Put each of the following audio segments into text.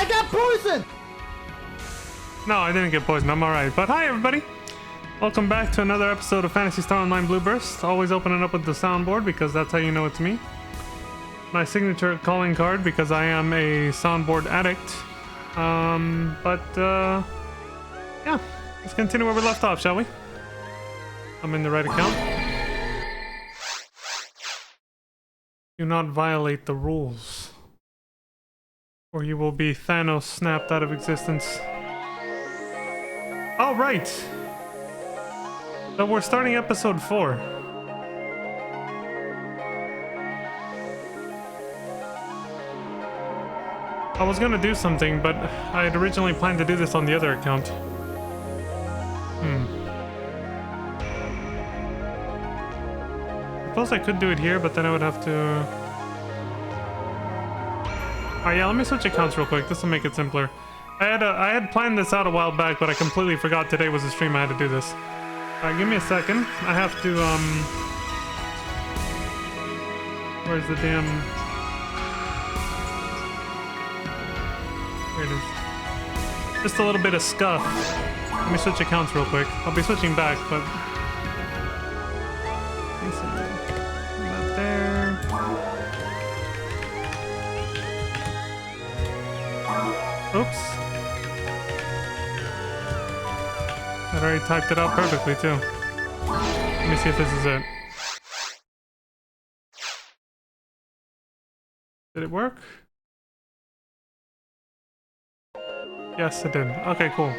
I got poisoned! No, I didn't get poisoned. I'm alright. But hi, everybody. Welcome back to another episode of Phantasy Star Online Blue Burst. Always opening up with the soundboard because that's how you know it's me. My signature calling card because I am a soundboard addict. Yeah. Let's continue where we left off, shall we? I'm in the right account. Do not violate the rules, or you will be Thanos snapped out of existence. All right. So we're starting episode 4. I was gonna do something, but I had originally planned to do this on the other account. I suppose I could do it here, but then I would have to... Oh yeah, let me switch accounts real quick. This will make it simpler. I had planned this out a while back, but I completely forgot today was the stream I had to do this. Alright, give me a second. I have to, where's the damn... Here it is. Just a little bit of scuff. Let me switch accounts real quick. I'll be switching back, but... Not there. Oops. I already typed it out perfectly, too. Let me see if this is it. Did it work? Yes, it did. Okay, cool.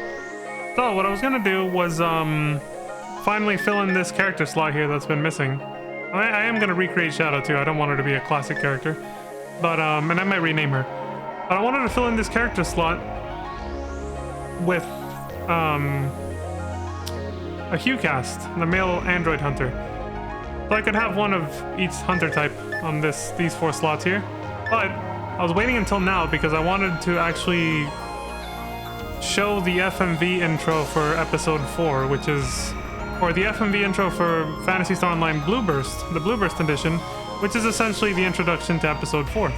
So, what I was gonna do was, finally fill in this character slot here that's been missing. I am gonna recreate Shadow, too. I don't want her to be a classic character. But, and I might rename her. But I wanted to fill in this character slot with, a Hue cast, the male android hunter. So I could have one of each hunter type on these 4 slots here. But I was waiting until now because I wanted to actually show the FMV intro for episode 4, which is, or the FMV intro for Phantasy Star Online Blue Burst, the Blue Burst edition, which is essentially the introduction to episode 4.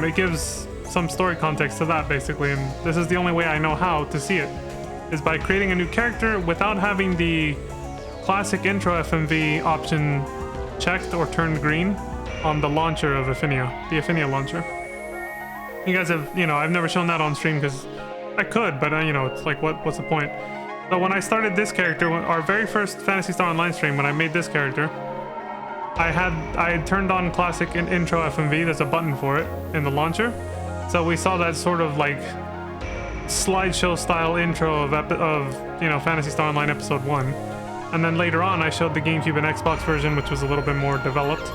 It gives some story context to that, basically, and this is the only way I know how to see it, is by creating a new character without having the classic intro FMV option checked or turned green on the launcher of Affinia, the Affinia launcher. You guys have, I've never shown that on stream because I could, but it's like, what's the point? So when I started this character, our very first Phantasy Star Online stream, when I made this character, I had turned on classic intro FMV. There's a button for it in the launcher. So we saw that sort of like slideshow style intro of Phantasy Star Online episode 1. And then later on I showed the GameCube and Xbox version, which was a little bit more developed.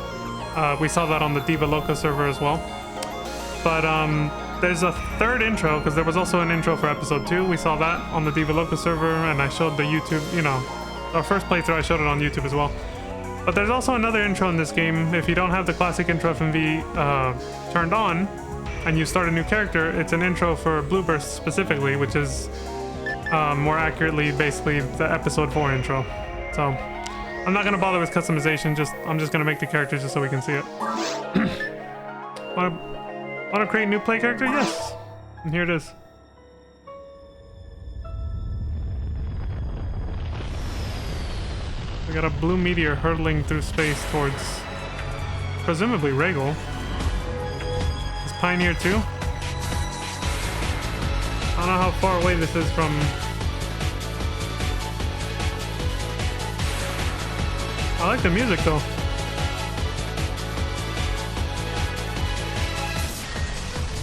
We saw that on the Diva Loca server as well. But there's a third intro, because there was also an intro for episode 2. We saw that on the Diva Loca server, and I showed the YouTube, our first playthrough, I showed it on YouTube as well. But there's also another intro in this game. If you don't have the classic intro FMV turned on, and you start a new character, it's an intro for Blue Burst specifically, which is more accurately, basically, the episode 4 intro. So, I'm not going to bother with customization, I'm just going to make the character just so we can see it. Want to create a new play character? Yes! And here it is. We got a blue meteor hurtling through space towards, presumably, Regal. Is Pioneer 2? I don't know how far away this is from... I like the music, though.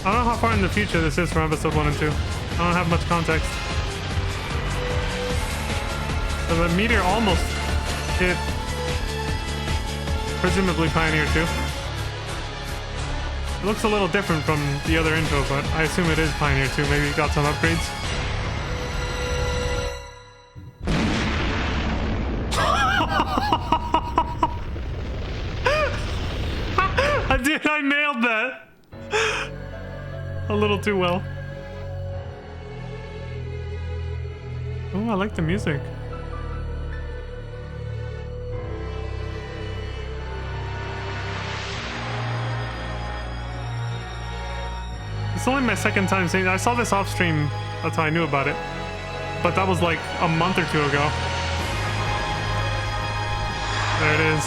I don't know how far in the future this is from episode 1 and 2. I don't have much context. So the meteor almost hit, presumably, Pioneer 2. It looks a little different from the other intro, but I assume it is Pioneer 2. Maybe it got some upgrades. Dude, I nailed that! A little too well. Oh, I like the music. It's only my second time seeing it. I saw this off stream, that's how I knew about it. But that was like a month or two ago. There it is.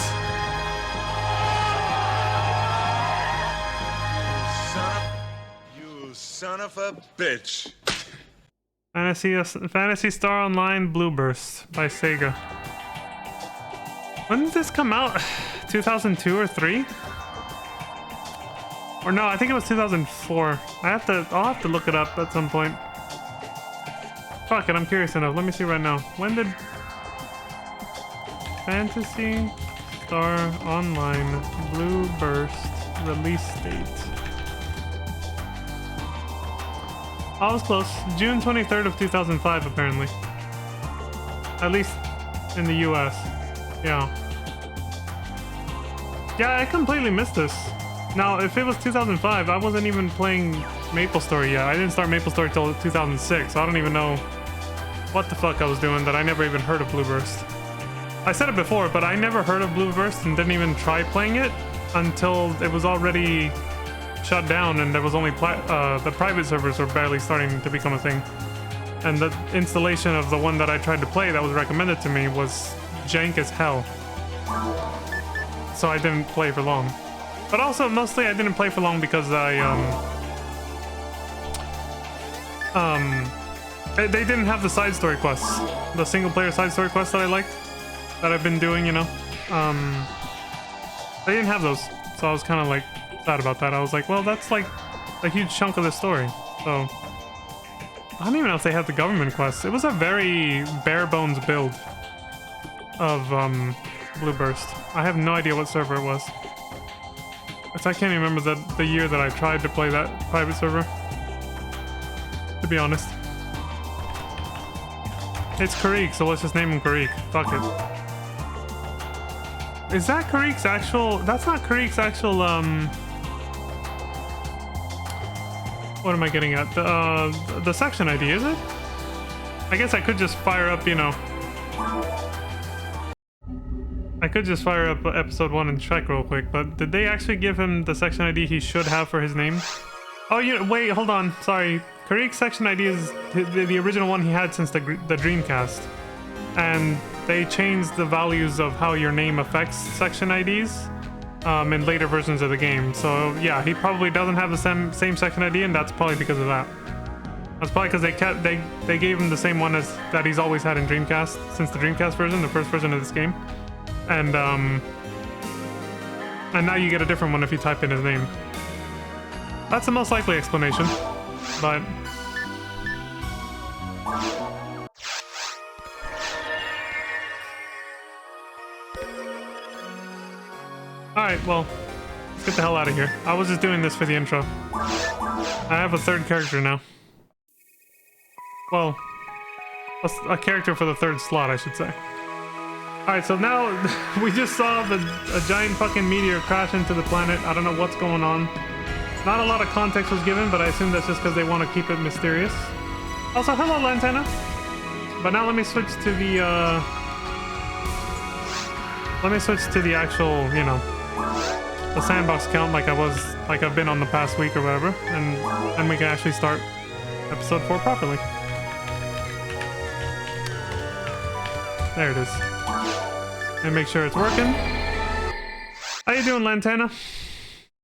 You son of a bitch. Phantasy Star Online Blue Burst by Sega. When did this come out? 2002 or 3? Or no, I think it was 2004. I'll have to look it up at some point. Fuck it, I'm curious enough. Let me see right now. When did Phantasy Star Online Blue Burst release date? I was close. June 23rd of 2005, apparently. At least in the US. Yeah. Yeah, I completely missed this. Now, if it was 2005, I wasn't even playing MapleStory yet. I didn't start MapleStory till 2006, so I don't even know what the fuck I was doing that I never even heard of Blue Burst. I said it before, but I never heard of Blue Burst and didn't even try playing it until it was already shut down and there was only the private servers were barely starting to become a thing. And the installation of the one that I tried to play that was recommended to me was jank as hell. So I didn't play for long. But also, mostly I didn't play for long because they didn't have the side story quests. The single player side story quests that I liked, that I've been doing, you know. They didn't have those. So I was kind of like sad about that. I was like, well, that's like a huge chunk of the story. So I don't even know if they had the government quests. It was a very bare bones build of Blue Burst. I have no idea what server it was. I can't even remember the year that I tried to play that private server, to be honest. It's Karik, so let's just name him Karik. Fuck it. Is that Karik's actual... That's not Karik's actual, what am I getting at? The section ID, is it? I guess I could just fire up, you know... I could just fire up episode 1 and check real quick, but did they actually give him the section ID he should have for his name? Oh, wait, hold on. Sorry. Karik's section ID is the original one he had since the Dreamcast. And they changed the values of how your name affects section IDs in later versions of the game. So, yeah, he probably doesn't have the same section ID, and that's probably because of that. That's probably because they gave him the same one as that he's always had in Dreamcast since the Dreamcast version, the first version of this game. And now you get a different one if you type in his name. That's the most likely explanation, but... Alright, well, let's get the hell out of here. I was just doing this for the intro. I have a third character now. Well, a character for the third slot, I should say. Alright, so now we just saw a giant fucking meteor crash into the planet. I don't know what's going on. Not a lot of context was given, but I assume that's just because they want to keep it mysterious. Also, hello, Lantana. But now let me switch to the, actual, you know, the sandbox account like I've been on the past week or whatever, and then we can actually start episode 4 properly. There it is. And make sure it's working. How you doing, Lantana?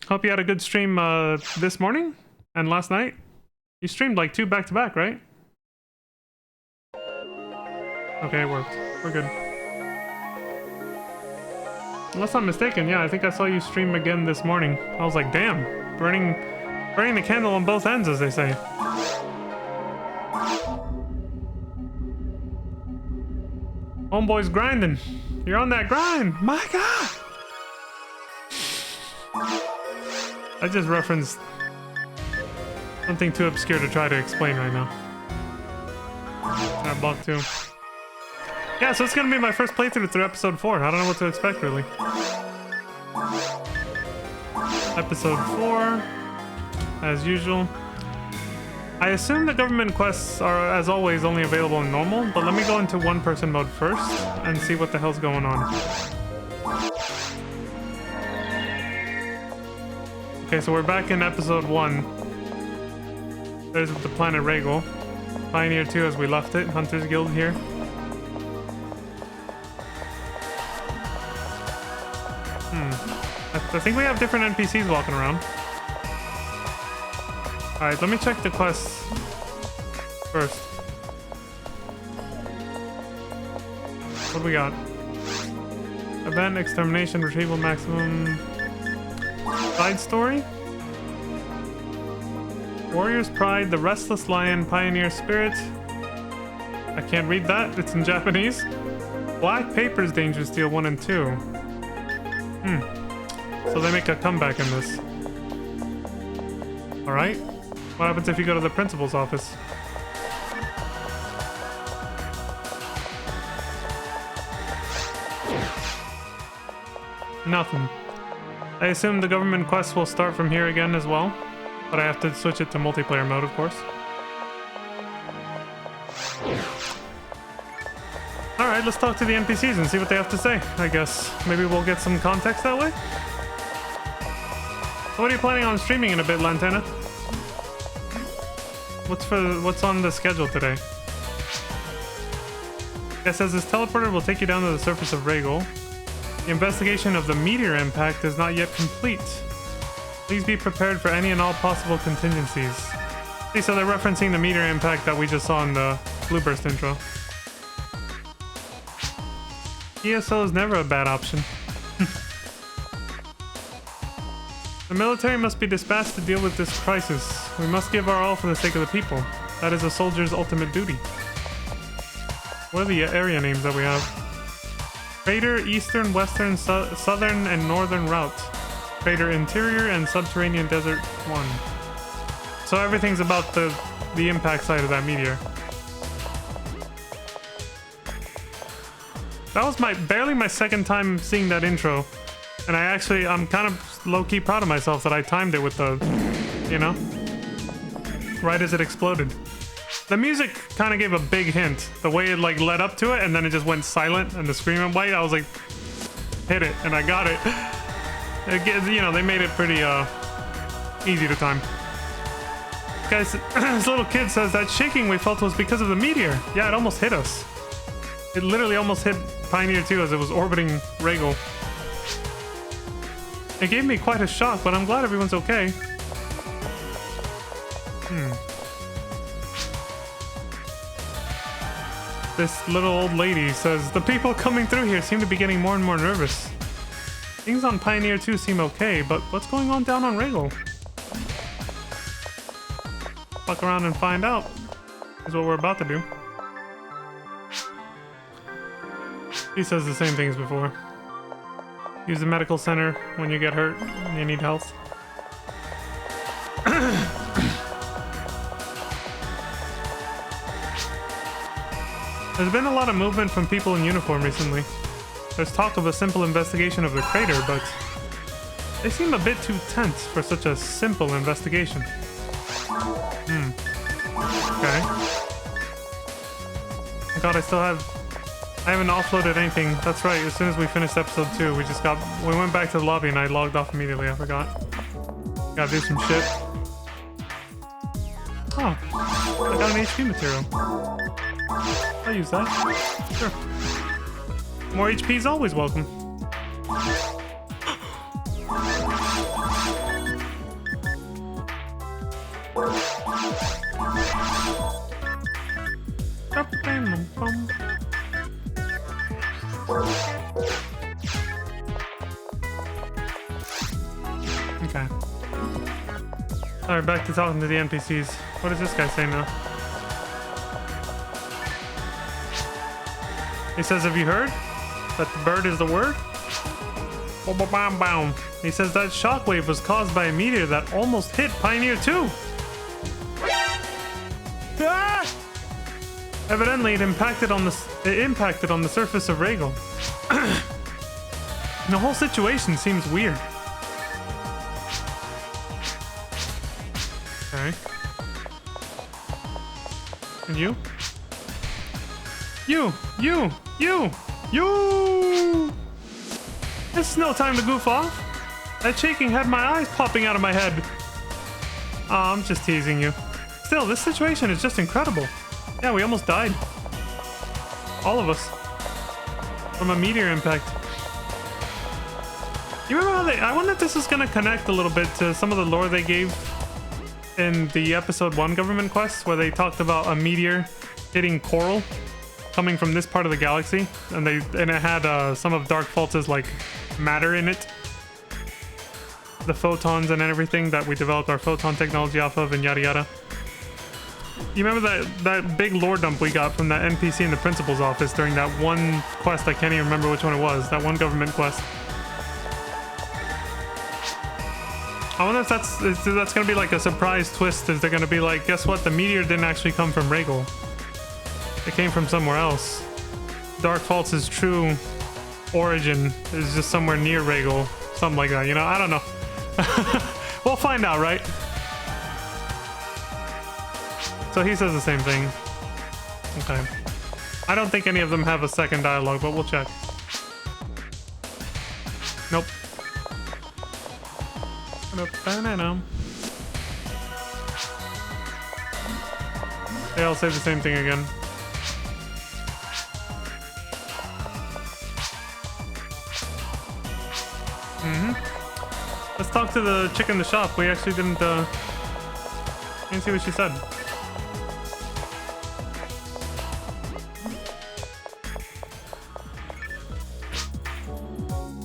Hope you had a good stream this morning and last night. You streamed like 2 back-to-back, right? Okay, it worked. We're good. Unless I'm mistaken, yeah, I think I saw you stream again this morning. I was like, damn, burning the candle on both ends, as they say. Homeboy's grinding. You're on that grind. My God. I just referenced something too obscure to try to explain right now. That block too. Yeah, so it's gonna be my first playthrough through episode 4. I don't know what to expect really. Episode 4, as usual. I assume the government quests are, as always, only available in normal, but let me go into one-person mode first and see what the hell's going on. Okay, so we're back in episode 1. There's the planet Rhaegal. Pioneer 2 as we left it. Hunter's Guild here. I think we have different NPCs walking around. Alright, let me check the quests first. What do we got? Event, extermination, retrieval maximum. Side story? Warrior's Pride, the Restless Lion, Pioneer Spirit. I can't read that, it's in Japanese. Black Papers, Dangerous Deal 1 and 2. So they make a comeback in this. Alright. What happens if you go to the principal's office? Nothing. I assume the government quests will start from here again as well. But I have to switch it to multiplayer mode, of course. Alright, let's talk to the NPCs and see what they have to say, I guess. Maybe we'll get some context that way? So what are you planning on streaming in a bit, Lantana? What's on the schedule today? It says this teleporter will take you down to the surface of Rhaegal. The investigation of the meteor impact is not yet complete. Please be prepared for any and all possible contingencies. See, so they're referencing the meteor impact that we just saw in the Blueburst intro. ESO is never a bad option. The military must be dispatched to deal with this crisis. We must give our all for the sake of the people. That is a soldier's ultimate duty. What are the area names that we have? Crater, Eastern, Western, Southern, and Northern Route. Crater Interior and Subterranean Desert 1. So everything's about the impact side of that meteor. That was barely my second time seeing that intro. And I'm kind of low-key proud of myself that I timed it with the, you know, right as it exploded. The music kind of gave a big hint. The way it like led up to it and then it just went silent and the scream went white. I was like, hit it, and I got it. You know, they made it pretty easy to time. Guys, this little kid says that shaking we felt was because of the meteor. Yeah, it almost hit us. It literally almost hit Pioneer 2 as it was orbiting Rhaegal. It gave me quite a shock, but I'm glad everyone's okay. This little old lady says, the people coming through here seem to be getting more and more nervous. Things on Pioneer 2 seem okay, but what's going on down on Rhaegal? Fuck around and find out, is what we're about to do. He says the same thing as before. Use the medical center when you get hurt and you need health. There's been a lot of movement from people in uniform recently. There's talk of a simple investigation of the crater, but they seem a bit too tense for such a simple investigation. Okay. God, I haven't offloaded anything. That's right, as soon as we finished episode 2, we went back to the lobby and I logged off immediately, I forgot. Gotta do some shit. Oh, I got an HP material. I'll use that. Sure. More HP is always welcome. Okay. Alright, back to talking to the NPCs. What does this guy say now? He says, have you heard? That the bird is the word? Boom. He says that shockwave was caused by a meteor that almost hit Pioneer 2. Ah! Evidently, it impacted on the surface of Rhaegal. The whole situation seems weird. Okay. And you? You! This is no time to goof off. That shaking had my eyes popping out of my head. Oh, I'm just teasing you. still, this situation is just incredible. Yeah, we almost died. All of us. From a meteor impact. You remember how I wonder if this is gonna connect a little bit to some of the lore they gave in the episode 1 government quest, where they talked about a meteor hitting coral coming from this part of the galaxy, and it had some of Dark Fault's like matter in it, the photons and everything that we developed our photon technology off of, and yada yada. You remember that big lore dump we got from that NPC in the principal's office during that one quest? I can't even remember which one it was. That one government quest. I wonder if that's gonna be like a surprise twist. Is they're gonna be like, guess what? The meteor didn't actually come from Rhaegal. It came from somewhere else. Dark Fault's true origin is just somewhere near Rhaegal. Something like that, you know? I don't know. We'll find out, right? So he says the same thing. Okay. I don't think any of them have a second dialogue, but we'll check. Nope. They all say the same thing again. Let's talk to the chick in the shop. We actually didn't see what she said.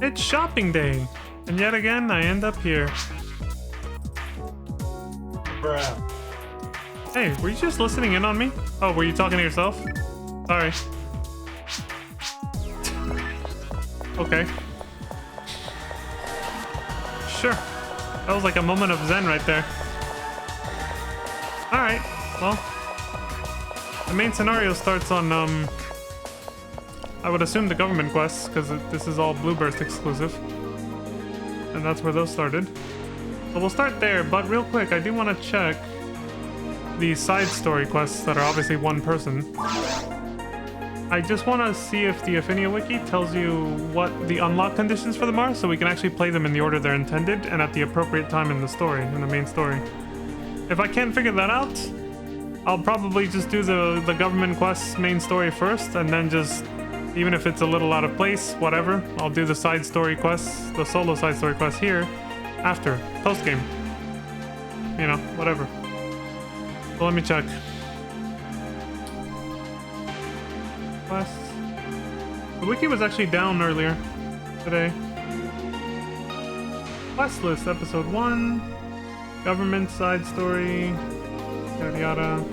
It's shopping day, and yet again I end up here. Bruh. Hey, were you just listening in on me? Oh, were you talking to yourself? Sorry. Okay. Sure. That was like a moment of zen right there. Alright, well. The main scenario starts on, I would assume the government quests, because this is all Blueburst exclusive. And that's where those started. So we'll start there, but real quick, I do want to check the side story quests that are obviously one person. I just want to see if the Affinia Wiki tells you what the unlock conditions for them are, so we can actually play them in the order they're intended and at the appropriate time in the story, in the main story. If I can't figure that out, I'll probably just do the government quests main story first, and then just, even if it's a little out of place, whatever, I'll do the side story quests, the solo side story quests here, after, post-game. You know, whatever. So let me check. Quests. The wiki was actually down earlier today. Quest list, episode 1, government side story, yada yada.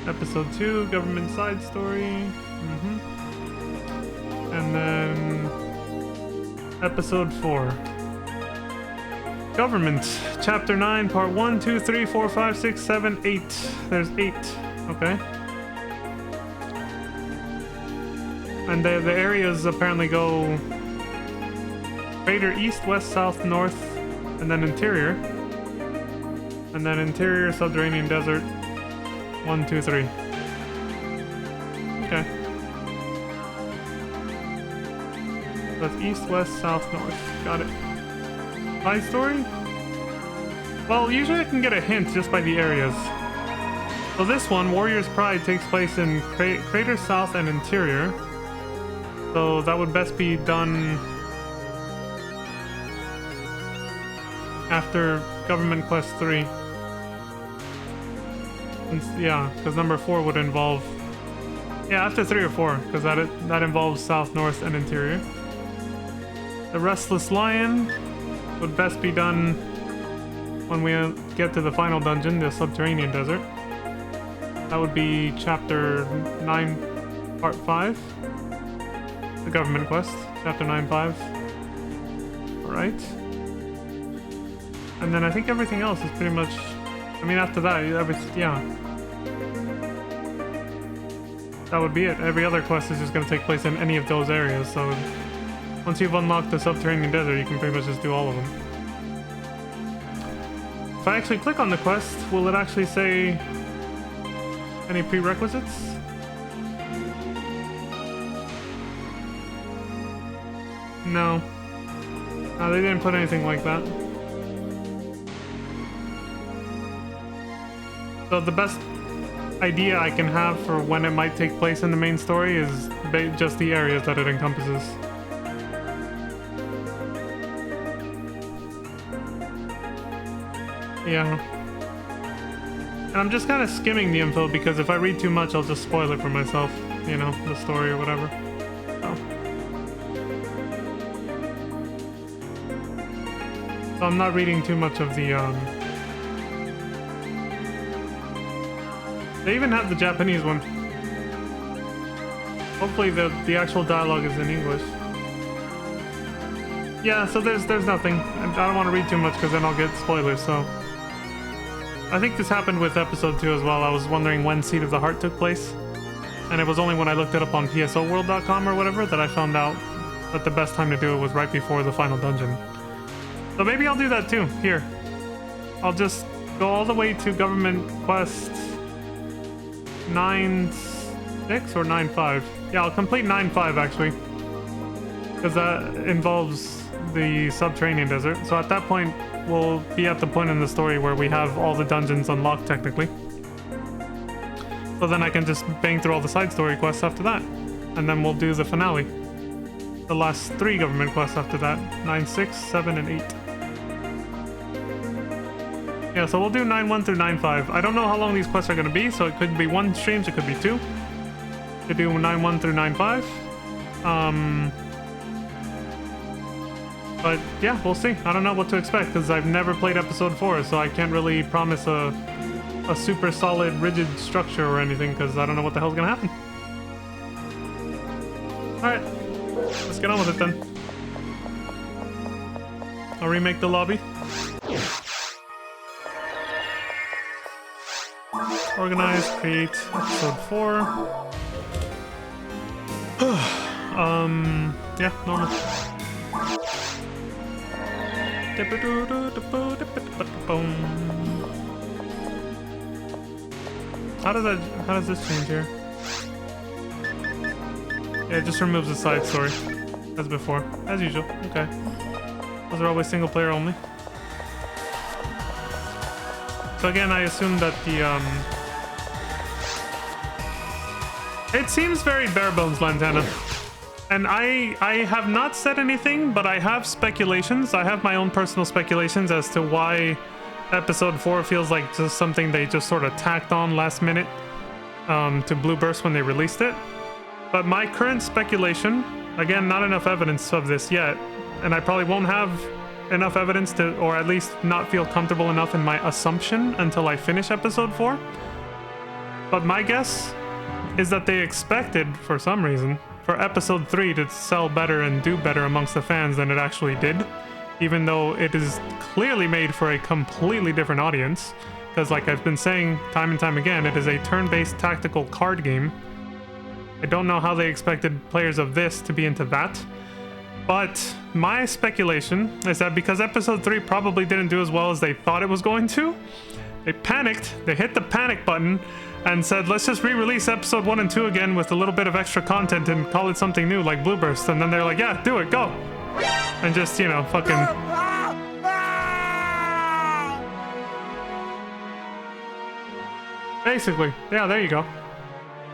Episode 2, government side story. And then episode 4. Government, chapter 9, part 1, 2, 3, 4, 5, 6, 7, 8. There's 8. Okay. And the areas apparently go Crater east, west, south, north, and then interior. And then interior, subterranean desert. 1, 2, 3. Okay. That's east, west, south, north. Got it. Side story? Well, usually I can get a hint just by the areas. So this one, Warrior's Pride, takes place in Crater South and Interior. So that would best be done after Government Quest 3. Yeah, because number 4 would involve... Yeah, after 3 or 4, because that involves South, North, and Interior. The Restless Lion would best be done when we get to the final dungeon, the Subterranean Desert. That would be Chapter 9, Part 5. The Government Quest, Chapter 9-5. Alright. And then I think everything else is pretty much... I mean, after that, yeah. That would be it. Every other quest is just going to take place in any of those areas, so... Once you've unlocked the Subterranean Desert, you can pretty much just do all of them. If I actually click on the quest, will it actually say any prerequisites? No. No, they didn't put anything like that. So the best idea I can have for when it might take place in the main story is just the areas that it encompasses. Yeah. And I'm just kind of skimming the info because if I read too much, I'll just spoil it for myself, you know, the story or whatever. So I'm not reading too much of the, They even have the Japanese one. Hopefully the actual dialogue is in English. Yeah, so there's nothing. I don't want to read too much because then I'll get spoilers, so... I think this happened with episode 2 as well. I was wondering when Seed of the Heart took place. And it was only when I looked it up on psoworld.com or whatever that I found out that the best time to do it was right before the final dungeon. So maybe I'll do that too, here. I'll just go all the way to Government Quest 9.6 or 9.5. Yeah, I'll complete 9.5 actually. Because that involves the subterranean desert. So at that point, we'll be at the point in the story where we have all the dungeons unlocked technically. So then I can just bang through all the side story quests after that. And then we'll do the finale. The last 3 government quests after that. 9, 6, 7, and 8. Yeah, so we'll do 9.1 through 9.5. I don't know how long these quests are going to be, so it could be 1 streams, it could be 2. Could do 9.1 through 9.5. But yeah, we'll see. I don't know what to expect because I've never played episode 4, so I can't really promise a super solid, rigid structure or anything because I don't know what the hell's gonna happen. Alright, let's get on with it then. I'll remake the lobby. Organize, create episode 4. Yeah, normal. How does this change here? Yeah, it just removes the side story as before, as usual. Okay, those are always single player only. So again, I assume that the it seems very bare bones, Lantana. And I have not said anything, but I have speculations. I have my own personal speculations as to why episode 4 feels like just something they just sort of tacked on last minute to Blue Burst when they released it. But my current speculation, again, not enough evidence of this yet, and I probably won't have enough evidence to, or at least not feel comfortable enough in my assumption until I finish episode 4. But my guess is that they expected, for some reason, for episode 3 to sell better and do better amongst the fans than it actually did, even though it is clearly made for a completely different audience, because like I've been saying time and time again, it is a turn-based tactical card game. I don't know how they expected players of this to be into that, but my speculation is that because episode 3 probably didn't do as well as they thought it was going to, they panicked, they hit the panic button, and said, let's just re-release episode 1 and 2 again with a little bit of extra content and call it something new like Blue Burst. And then they're like, yeah, do it, go. And just, you know, fucking... Basically, yeah, there you go.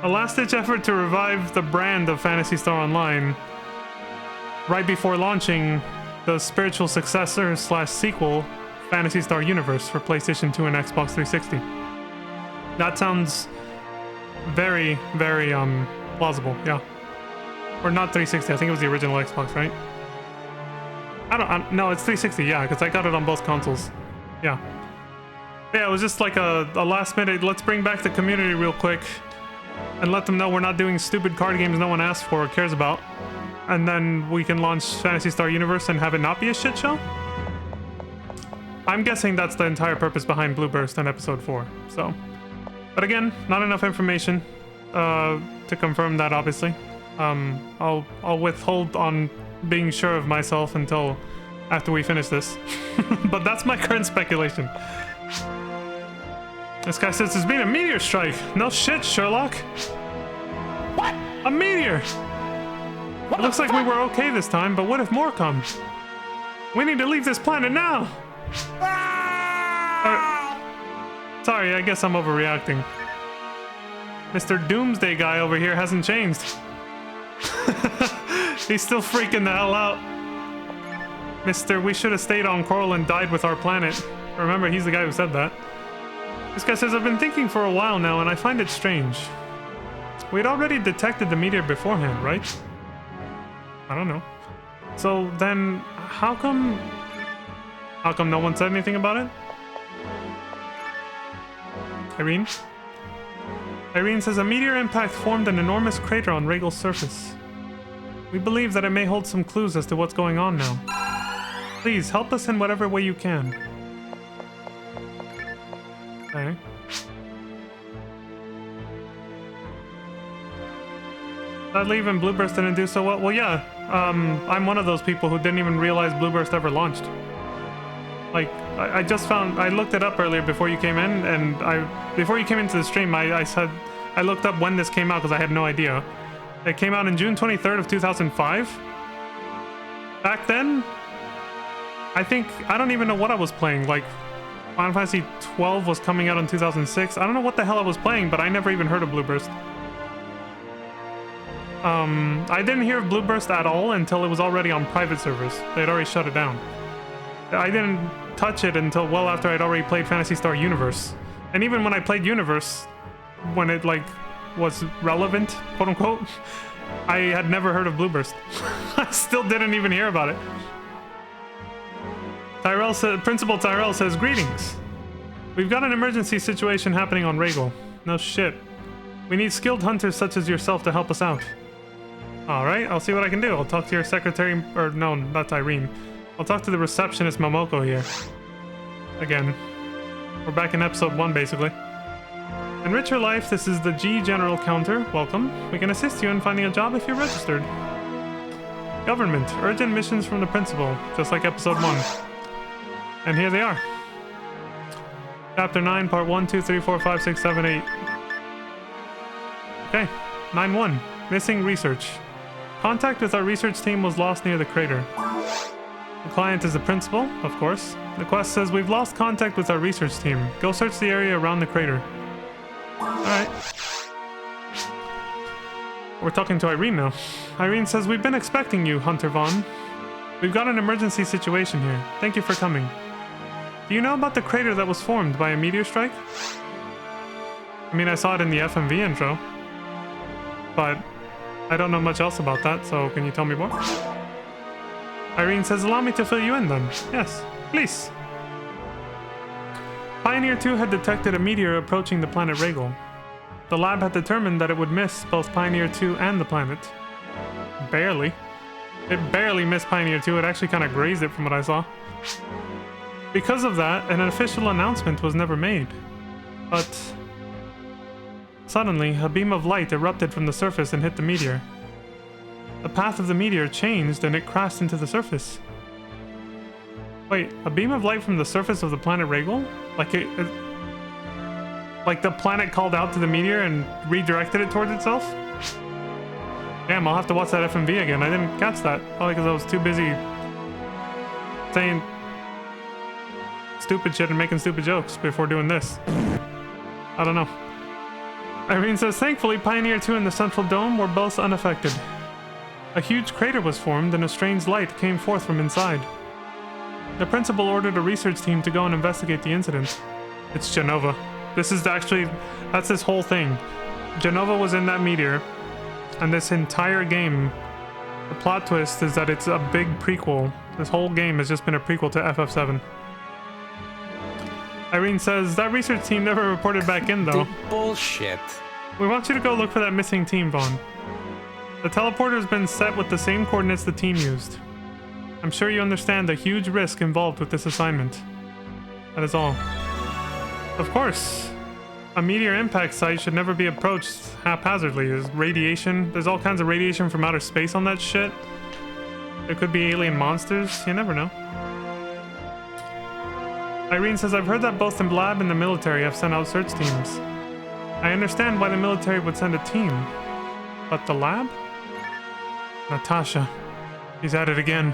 A last-ditch effort to revive the brand of Phantasy Star Online right before launching the spiritual successor / sequel, Phantasy Star Universe, for PlayStation 2 and Xbox 360. That sounds very, very, plausible, yeah. Or not 360, I think it was the original Xbox, right? No, it's 360, yeah, because I got it on both consoles. Yeah. Yeah, it was just like a last minute, let's bring back the community real quick and let them know we're not doing stupid card games no one asks for or cares about. And then we can launch Phantasy Star Universe and have it not be a shit show? I'm guessing that's the entire purpose behind Blue Burst and episode 4, so... But again, not enough information to confirm that, obviously. I'll withhold on being sure of myself until after we finish this. But that's my current speculation. This guy says there's been a meteor strike. No shit, Sherlock. What? A meteor! It looks like we were okay this time, but what if more comes? We need to leave this planet now! Sorry, I guess I'm overreacting. Mr. Doomsday guy over here hasn't changed. He's still freaking the hell out. Mr. We should have stayed on Coral and died with our planet. Remember, he's the guy who said that. This guy says, I've been thinking for a while now, and I find it strange. We'd already detected the meteor beforehand, right? I don't know. So then, how come no one said anything about it? Irene? Irene says, a meteor impact formed an enormous crater on Regal's surface. We believe that it may hold some clues as to what's going on now. Please, help us in whatever way you can. Okay. Sadly, even Blueburst didn't do so well. Well, yeah. I'm one of those people who didn't even realize Blueburst ever launched. Like, I just found... I looked it up earlier before you came in, and before you came into the stream, I said... I looked up when this came out because I had no idea. It came out on June 23rd of 2005. Back then, I don't even know what I was playing. Like, Final Fantasy 12 was coming out in 2006. I don't know what the hell I was playing, but I never even heard of Blueburst. I didn't hear of Blueburst at all until it was already on private servers. They had already shut it down. I didn't touch it until well after I'd already played Phantasy Star Universe. And even when I played Universe, when it, like, was relevant, quote-unquote, I had never heard of Blueburst. I still didn't even hear about it. Principal Tyrell says, greetings. We've got an emergency situation happening on Regal. No shit. We need skilled hunters such as yourself to help us out. Alright, I'll see what I can do. I'll talk to your secretary, or no, not Irene. I'll talk to the receptionist Momoko here. Again. We're back in episode 1, basically. Enrich your life, this is the G General Counter. Welcome. We can assist you in finding a job if you're registered. Government. Urgent missions from the principal, just like episode 1. And here they are. Chapter 9, part 1, 2, 3, 4, 5, 6, 7, 8. Okay. 9-1. Missing research. Contact with our research team was lost near the crater. The client is the principal, of course. The quest says we've lost contact with our research team. Go search the area around the crater. Alright. We're talking to Irene now. Irene says, we've been expecting you, Hunter Vaughn. We've got an emergency situation here. Thank you for coming. Do you know about the crater that was formed by a meteor strike? I mean, I saw it in the FMV intro. But I don't know much else about that, so can you tell me more? Irene says, allow me to fill you in then. Yes, please. Pioneer 2 had detected a meteor approaching the planet Regal. The lab had determined that it would miss both Pioneer 2 and the planet. Barely. It barely missed Pioneer 2, it actually kind of grazed it from what I saw. Because of that, an official announcement was never made. But suddenly, a beam of light erupted from the surface and hit the meteor. The path of the meteor changed and it crashed into the surface. Wait, a beam of light from the surface of the planet Regal? Like like the planet called out to the meteor and redirected it towards itself? Damn, I'll have to watch that FMV again. I didn't catch that. Probably because I was too busy saying stupid shit and making stupid jokes before doing this. I don't know. Irene says, thankfully, Pioneer 2 and the Central Dome were both unaffected. A huge crater was formed and a strange light came forth from inside. The principal ordered a research team to go and investigate the incident. It's Genova. This is actually, that's this whole thing. Genova was in that meteor, and this entire game, the plot twist is that it's a big prequel. This whole game has just been a prequel to FF7. Irene says, that research team never reported back in though. Bullshit. We want you to go look for that missing team, Vaughn. The teleporter's been set with the same coordinates the team used. I'm sure you understand the huge risk involved with this assignment. That is all. Of course, a meteor impact site should never be approached haphazardly. There's radiation. There's all kinds of radiation from outer space on that shit. There could be alien monsters. You never know. Irene says, I've heard that both the lab and the military have sent out search teams. I understand why the military would send a team. But the lab? Natasha. He's at it again.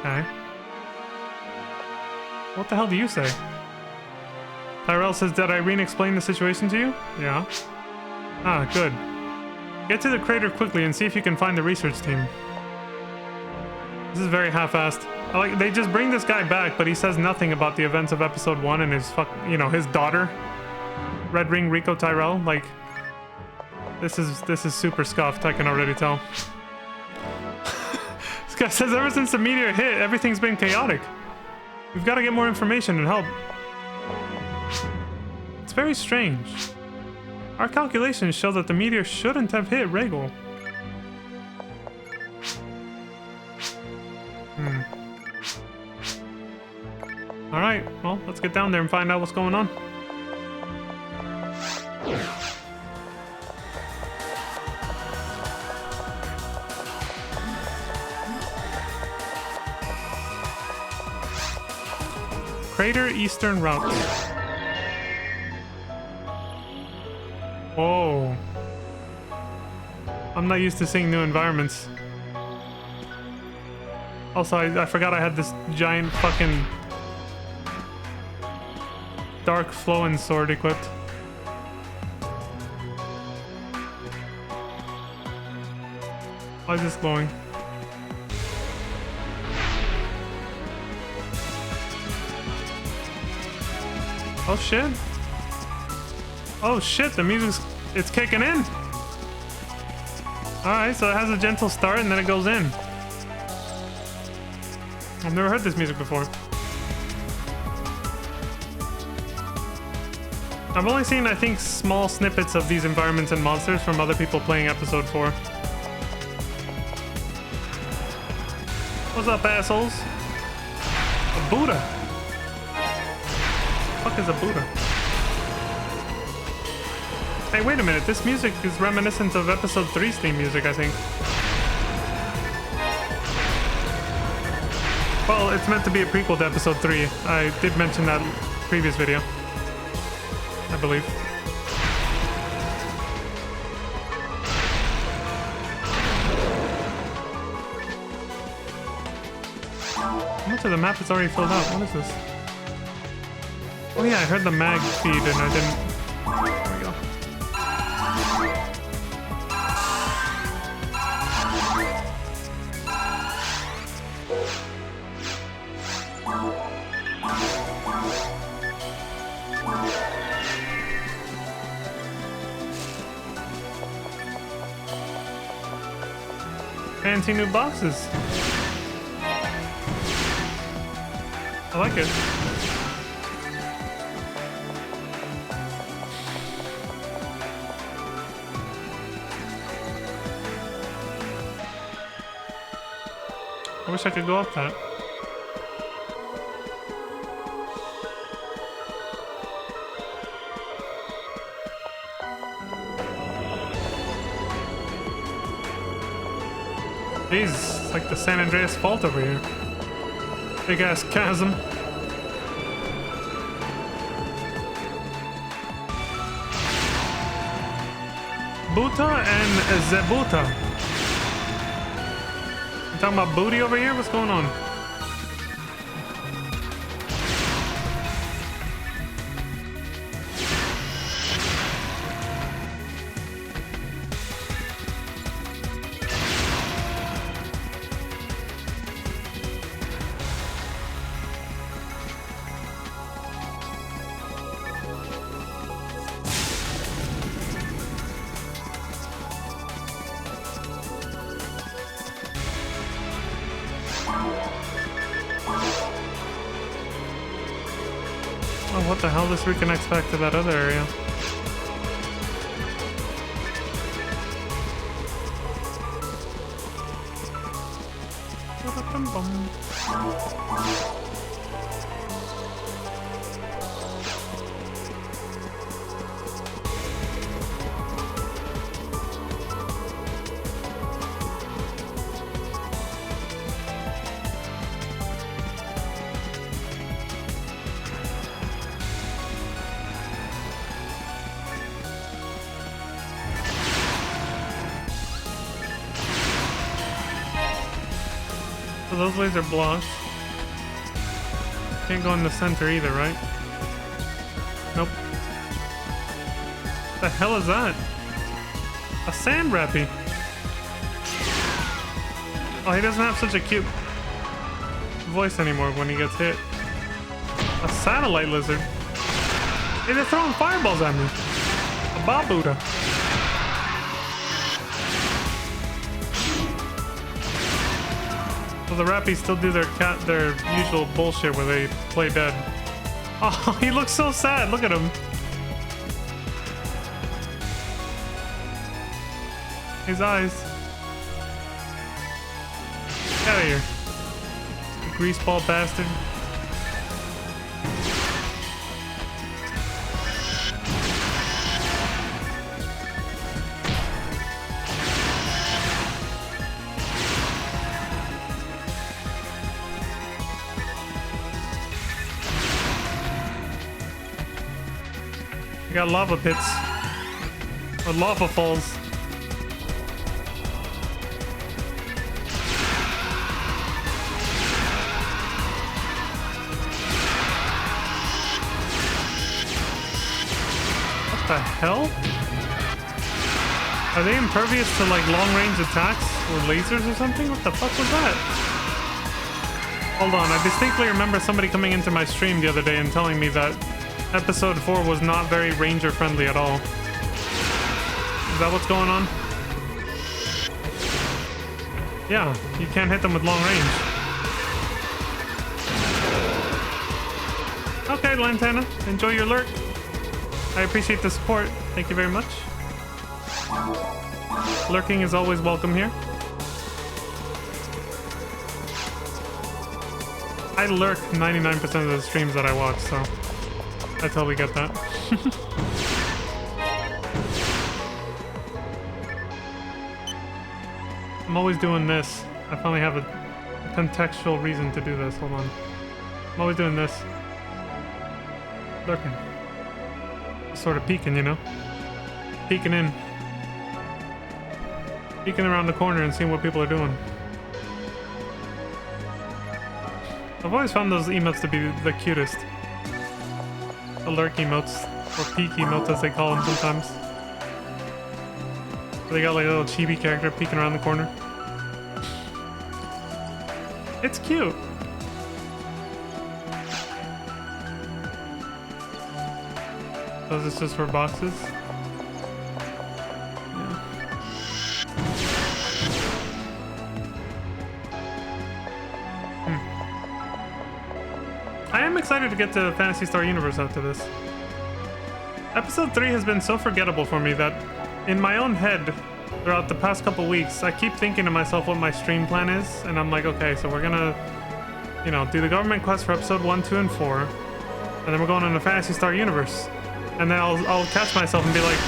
Okay. What the hell do you say? Tyrell says, did Irene explain the situation to you? Yeah. Ah, good. Get to the crater quickly and see if you can find the research team. This is very half-assed. Like, they just bring this guy back, but he says nothing about the events of episode 1 and his his daughter, Red Ring Rico Tyrell. Like, this is super scuffed, I can already tell. This guy says ever since the meteor hit, everything's been chaotic. We've got to get more information and help. It's very strange. Our calculations show that the meteor shouldn't have hit Regal. Alright, well, let's get down there and find out what's going on. Crater Eastern Route. Whoa. I'm not used to seeing new environments. Also, I forgot I had this giant fucking dark flowing sword equipped. Why is this glowing? Oh shit. Oh shit, the it's kicking in. Alright, so it has a gentle start and then it goes in. I've never heard this music before. I've only seen, I think, small snippets of these environments and monsters from other people playing episode 4. What's up, assholes? A Buddha. What the fuck is a Buddha? Hey, wait a minute. This music is reminiscent of episode 3's theme music, I think. Well, it's meant to be a prequel to episode 3. I did mention that in the previous video, I believe. How much of the map is already filled out? What is this? Oh yeah, I heard the mag feed and I didn't... There we go. Fancy new boxes. I like it. I wish I could go up that. Jeez, it's like the San Andreas Fault over here. Big ass chasm. Buta and Zebuta. You talking about booty over here? What's going on? Oh, what the hell? This reconnects back to that other area. So those ways are blocked. Can't go in the center either, right? Nope. The hell is that? A sand rappy. Oh, he doesn't have such a cute voice anymore when he gets hit. A satellite lizard. Hey, they're throwing fireballs at me. A Babuda. So the rappies still do their usual bullshit where they play dead. Oh, he looks so sad. Look at him. His eyes. Get out of here. You greaseball bastard. I got lava pits. Or lava falls. What the hell? Are they impervious to like long-range attacks or lasers or something? What the fuck was that? Hold on, I distinctly remember somebody coming into my stream the other day and telling me that episode 4 was not very ranger friendly at all. Is that what's going on? Yeah, you can't hit them with long range. Okay, Lantana, enjoy your lurk. I appreciate the support. Thank you very much. Lurking is always welcome here. I lurk 99% of the streams that I watch, so I totally get that. I'm always doing this. I finally have a contextual reason to do this. Hold on. I'm always doing this. Lurking. Sort of peeking, you know? Peeking in. Peeking around the corner and seeing what people are doing. I've always found those emotes to be the cutest. The lurk emotes, or peek emotes as they call them sometimes. They got like a little chibi character peeking around the corner. It's cute. So is this just for boxes? Yeah. I am excited to get to Phantasy Star Universe after this. Episode 3 has been so forgettable for me that in my own head, throughout the past couple weeks, I keep thinking to myself what my stream plan is, and I'm like, okay, so we're gonna, you know, do the government quest for episode 1, 2, and 4, and then we're going on the Phantasy Star Universe. And then I'll catch myself and be like,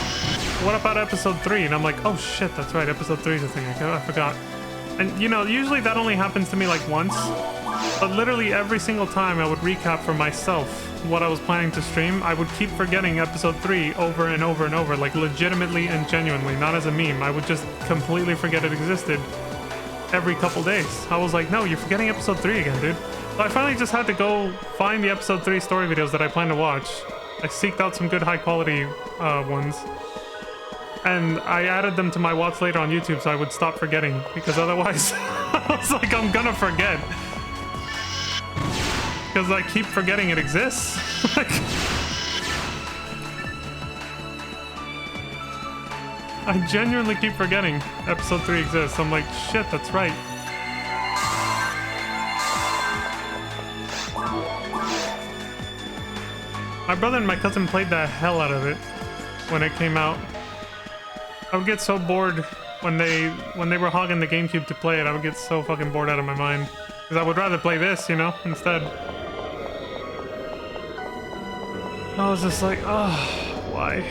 what about episode 3? And I'm like, oh shit, that's right, episode 3 is a thing, I forgot. And you know, usually that only happens to me like once, but literally every single time I would recap for myself what I was planning to stream, I would keep forgetting episode 3 over and over and over, like legitimately and genuinely, not as a meme. I would just completely forget it existed every couple days. I was like, no, you're forgetting episode 3 again, dude. So I finally just had to go find the episode 3 story videos that I plan to watch. I seeked out some good high quality ones. And I added them to my watch later on YouTube so I would stop forgetting, because otherwise I was like, I'm gonna forget. Because I keep forgetting it exists. Like, I genuinely keep forgetting episode 3 exists. I'm like, shit, that's right. My brother and my cousin played the hell out of it when it came out. I would get so bored when they were hogging the GameCube to play it. I would get so fucking bored out of my mind. Because I would rather play this, you know, instead. I was just like, oh, why?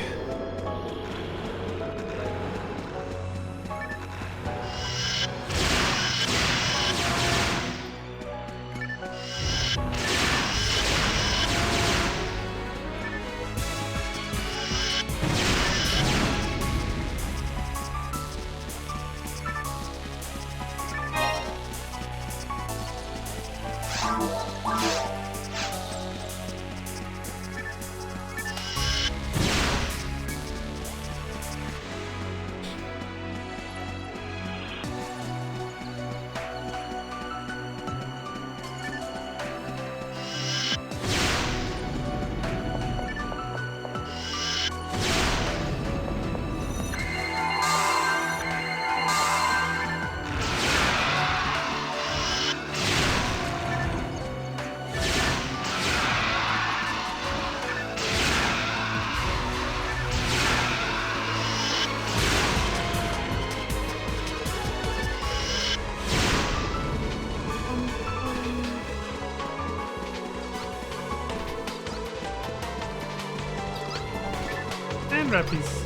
saran wrappies.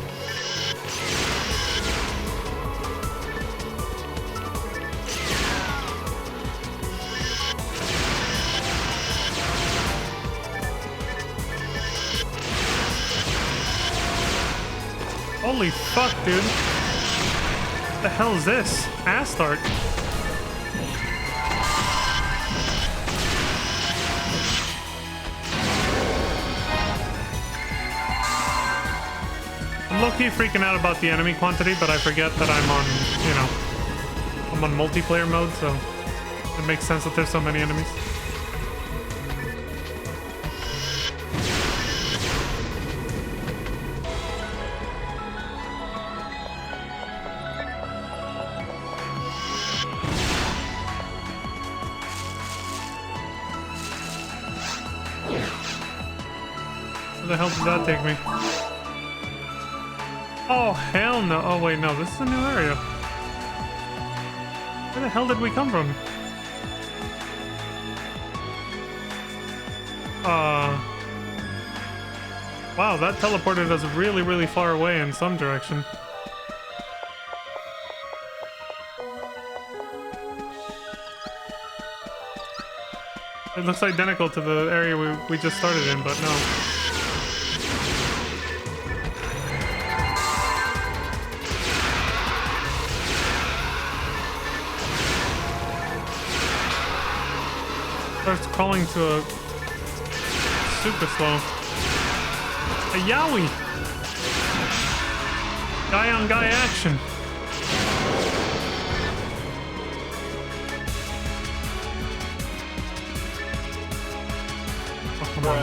Holy fuck, dude. What the hell is this? Ass start. I'm low-key freaking out about the enemy quantity, but I forget that I'm on, you know, I'm on multiplayer mode, so it makes sense that there's so many enemies. Where the hell did that take me? Oh, hell no. Oh, wait, no. This is a new area. Where the hell did we come from? Wow, that teleported us really, really far away in some direction. It looks identical to the area we just started in, but no. Starts crawling to a super slow. A yowie! Guy on guy action. Oh, come on.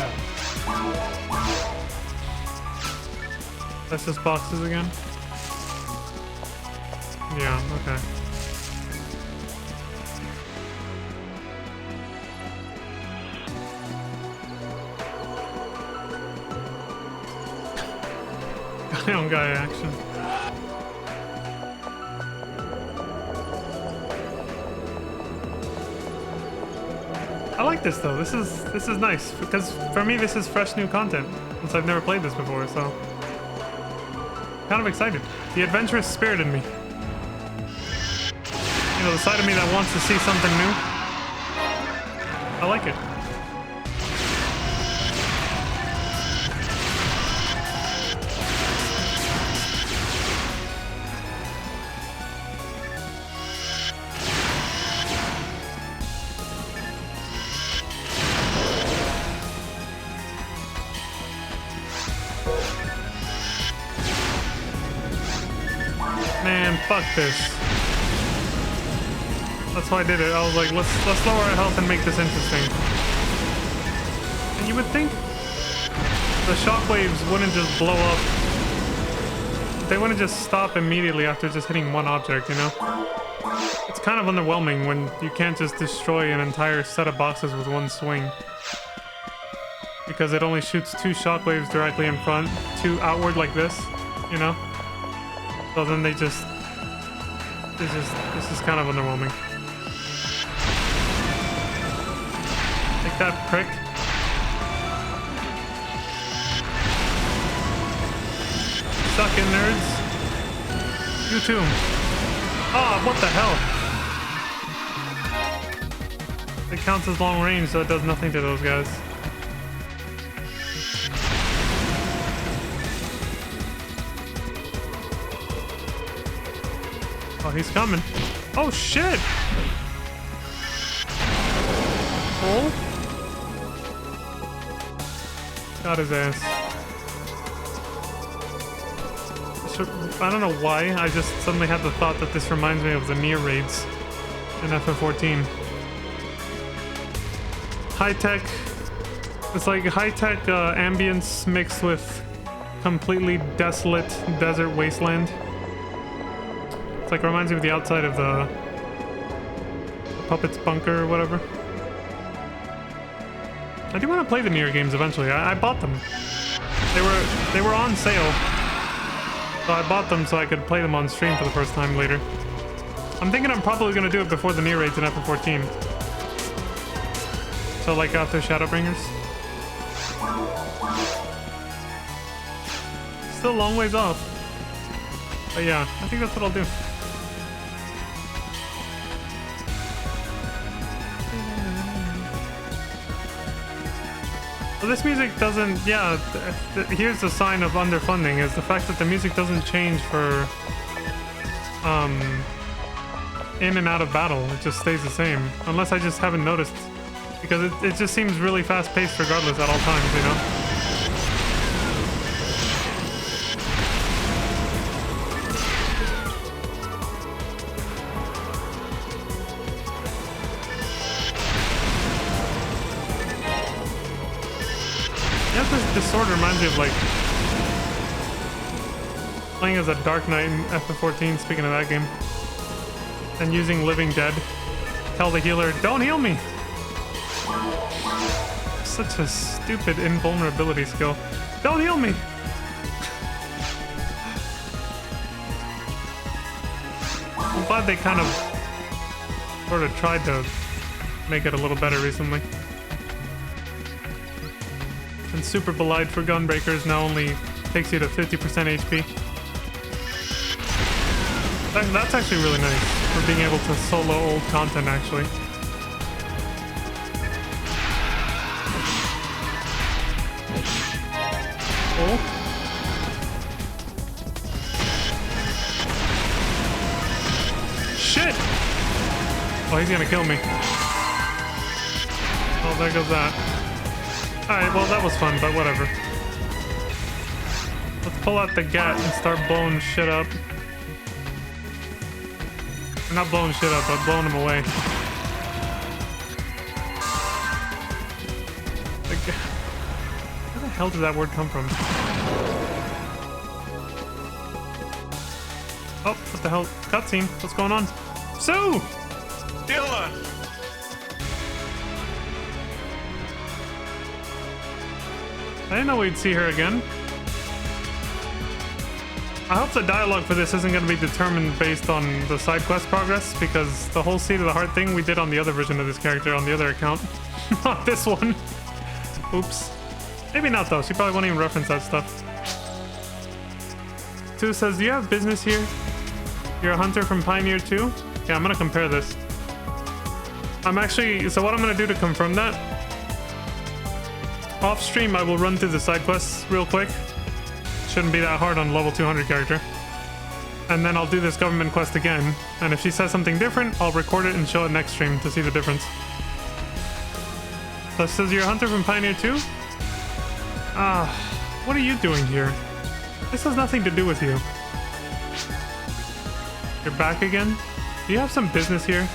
That's just boxes again? Yeah, okay. Guy on guy action. I like this though. This is nice because for me this is fresh new content since I've never played this before, so kind of excited. The adventurous spirit in me. You know, the side of me that wants to see something new. I like it. Man, fuck this. That's why I did it. I was like, let's lower our health and make this interesting. And you would think the shockwaves wouldn't just blow up. They wouldn't just stop immediately after just hitting one object, you know? It's kind of underwhelming when you can't just destroy an entire set of boxes with one swing. Because it only shoots 2 shockwaves directly in front, 2 outward like this, you know? So then they just... This is kind of underwhelming. Take that, prick. Suck it, nerds. You too. Ah, what the hell? It counts as long range, so it does nothing to those guys. Oh, he's coming. Oh, shit! Oh? Got his ass. I don't know why, I just suddenly had the thought that this reminds me of the Nier raids in FF14. High-tech... It's like high-tech ambience mixed with completely desolate desert wasteland. It's like, reminds me of the outside of the Puppet's bunker or whatever. I do want to play the Nier games eventually. I bought them. They were on sale. So I bought them so I could play them on stream for the first time later. I'm thinking I'm probably going to do it before the Nier raids in FF14. So like after Shadowbringers. still a long ways off. But yeah, I think that's what I'll do. Well, this music doesn't, yeah, here's the sign of underfunding, is the fact that the music doesn't change for, in and out of battle. It just stays the same. Unless I just haven't noticed. Because it just seems really fast-paced regardless at all times, you know? Yeah, this sword reminds me of, like, playing as a Dark Knight in FF14, speaking of that game. And using Living Dead. Tell the healer, don't heal me! Such a stupid invulnerability skill. Don't heal me! I'm glad they kind of sort of tried to make it a little better recently. And Super Belied for Gunbreakers now only takes you to 50% HP. That's actually really nice for being able to solo old content, actually. Oh. Shit! Oh, he's gonna kill me. Oh, there goes that. Alright, well, that was fun, but whatever. Let's pull out the gat and start blowing shit up. Or not blowing shit up, but blowing them away. Where the hell did that word come from? Oh, what the hell? Cutscene. What's going on? Sue! Dylan! I didn't know we'd see her again. I hope the dialogue for this isn't going to be determined based on the side quest progress, because the whole Seat of the Heart thing we did on the other version of this character on the other account. Not this one. Oops. Maybe not though, she probably won't even reference that stuff. Two says, do you have business here? You're a hunter from Pioneer 2? Yeah, I'm gonna compare this. I'm actually, so what I'm gonna do to confirm that, off stream I will run through the side quests real quick. Shouldn't be that hard on level 200 character. And then I'll do this government quest again, and if she says something different, I'll record it and show it next stream to see the difference. So it says you're a hunter from Pioneer 2? What are you doing here? This has nothing to do with you. You're back again? Do you have some business here?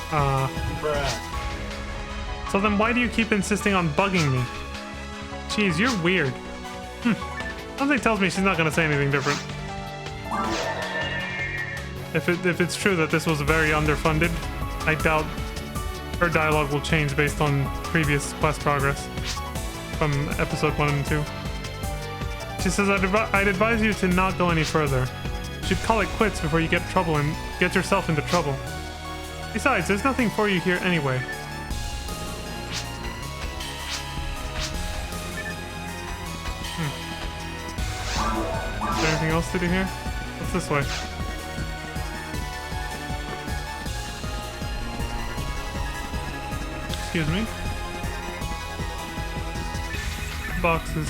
Bruh. So then why do you keep insisting on bugging me? Jeez, you're weird. Something tells me she's not gonna say anything different. If it's true that this was very underfunded, I doubt her dialogue will change based on previous quest progress from episode 1 and 2. She says, I'd advise you to not go any further. You should call it quits before you get yourself into trouble. Besides, there's nothing for you here anyway. Is there anything else to do here? What's this way? Excuse me. Boxes.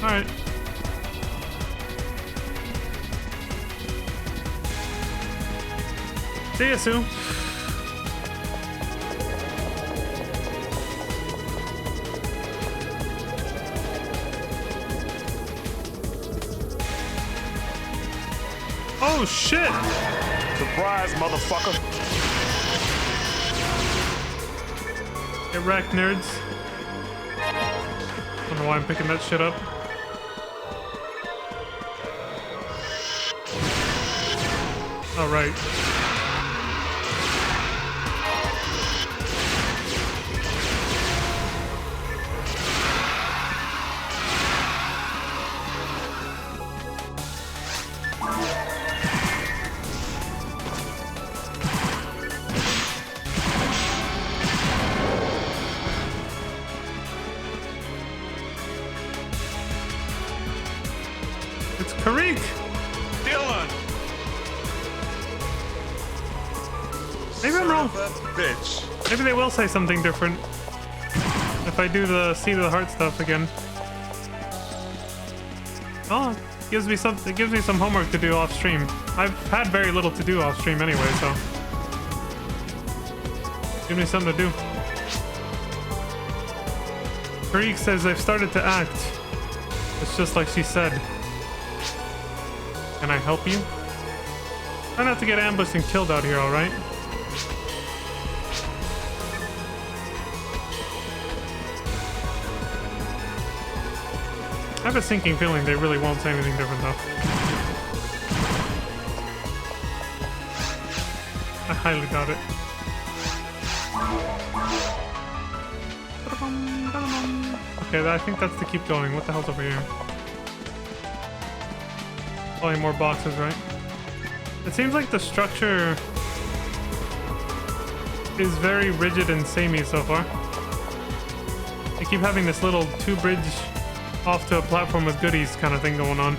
Alright. See ya, Sue. Oh shit! Surprise, motherfucker! Get wrecked, nerds. Don't know why I'm picking that shit up. Oh, right. Karik! Dylan! Maybe I'm wrong. Son of a bitch. Maybe they will say something different if I do the Seed of the Heart stuff again. Oh, it gives me some homework to do off stream. I've had very little to do off stream anyway, so give me something to do. Karik says I've started to act. It's just like she said. Can I help you? Try not to get ambushed and killed out here, alright? I have a sinking feeling they really won't say anything different though. I highly doubt it. Okay, I think that's to keep going. What the hell's over here? Probably more boxes, right? It seems like the structure is very rigid and samey so far. They keep having this little two-bridge off to a platform with goodies kind of thing going on.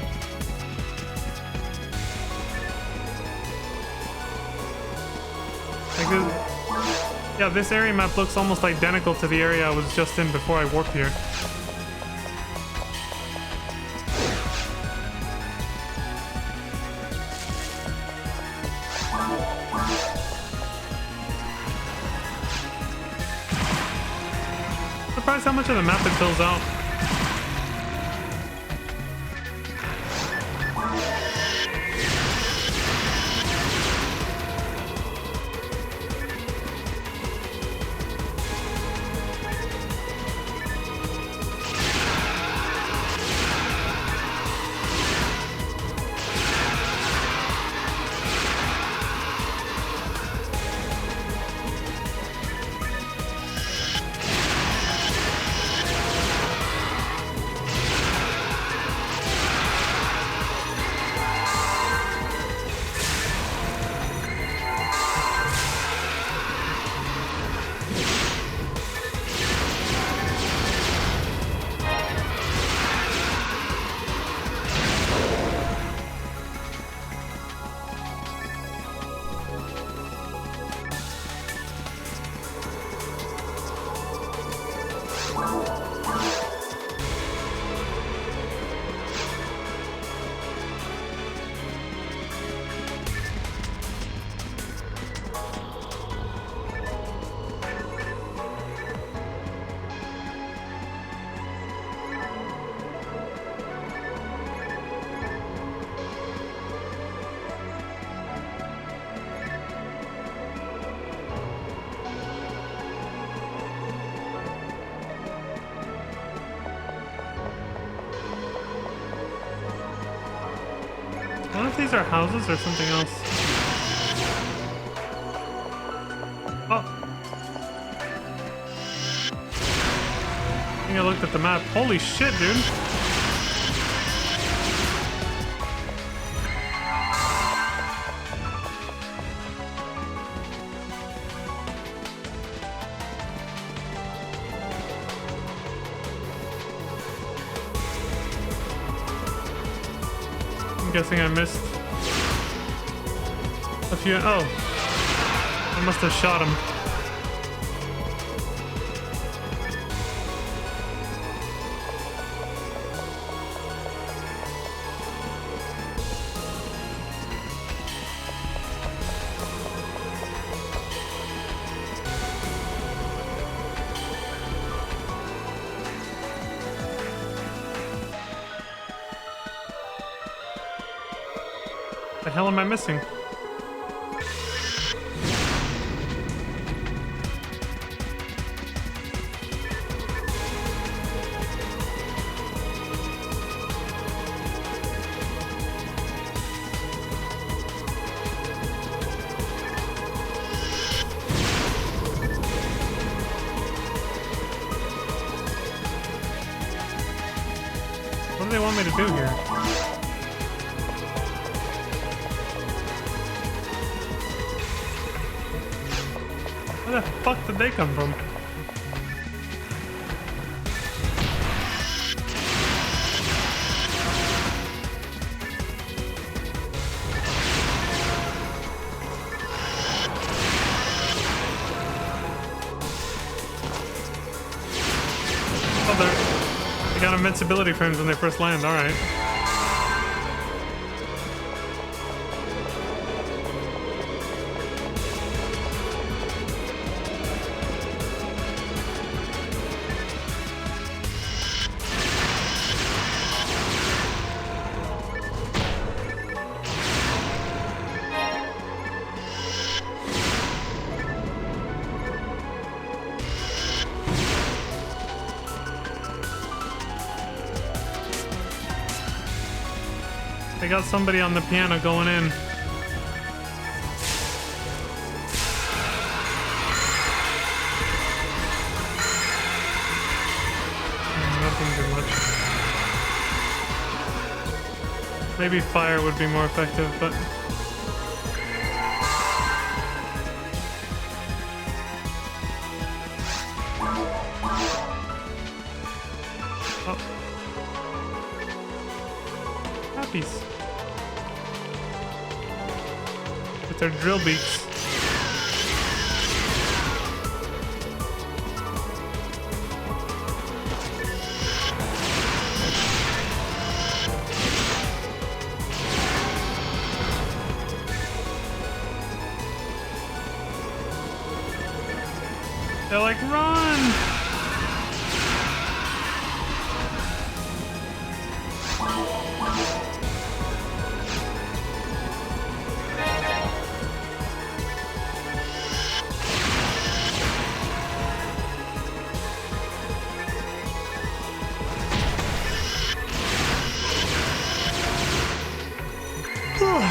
Like this, yeah, this area map looks almost identical to the area I was just in before I warped here. Surprised how much of the map it fills out. I wonder if these are houses or something else. Oh. I think I looked at the map. Holy shit, dude. I'm guessing I missed a few. Oh, I must have shot him. The hell am I missing? What do they want me to do here? Where the fuck did they come from? they got invincibility frames when they first land. All right. They got somebody on the piano going in. Nothing too much. Maybe fire would be more effective, but... Oh. Happies. With their drill beaks. They're like, run!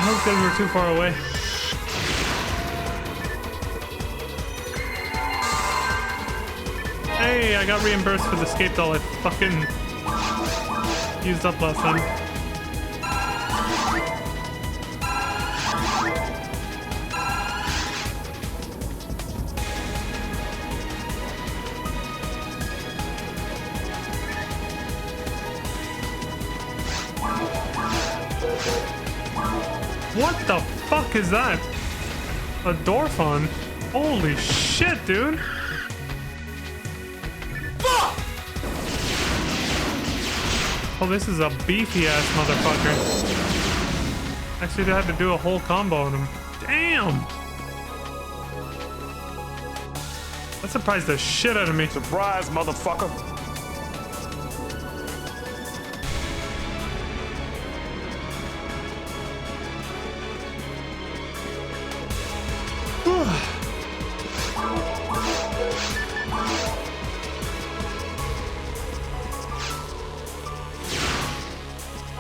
Those guys were too far away. Hey, I got reimbursed for the escape doll I fucking used up last time. What the fuck is that? A Dorphon? Holy shit, dude! Oh, this is a beefy-ass motherfucker. Actually, they had to do a whole combo on him. Damn! That surprised the shit out of me. Surprise, motherfucker!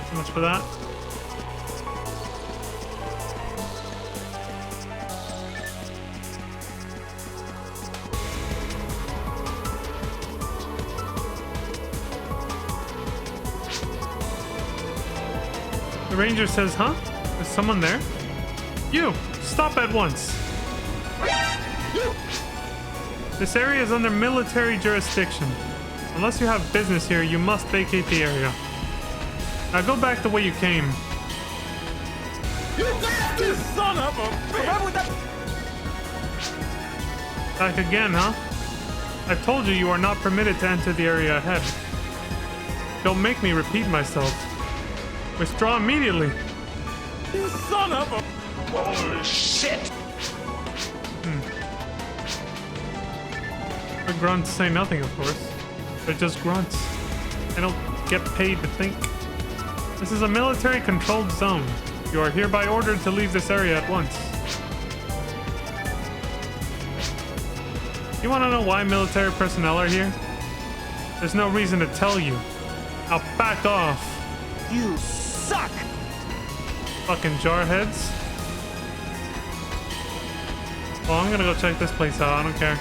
So much for that. The ranger says, huh? Is someone there? You! Stop at once! This area is under military jurisdiction. Unless you have business here, you must vacate the area. Now go back the way you came. You bastard son of a bitch! Back again, huh? I've told you you are not permitted to enter the area ahead. Don't make me repeat myself. Withdraw immediately. You son of a... Holy shit! The grunts say nothing, of course. They're just grunts. They don't get paid to think. This is a military-controlled zone. You are hereby ordered to leave this area at once. You want to know why military personnel are here? There's no reason to tell you. Now back off. You suck! Fucking jarheads. Well, I'm gonna go check this place out. I don't care.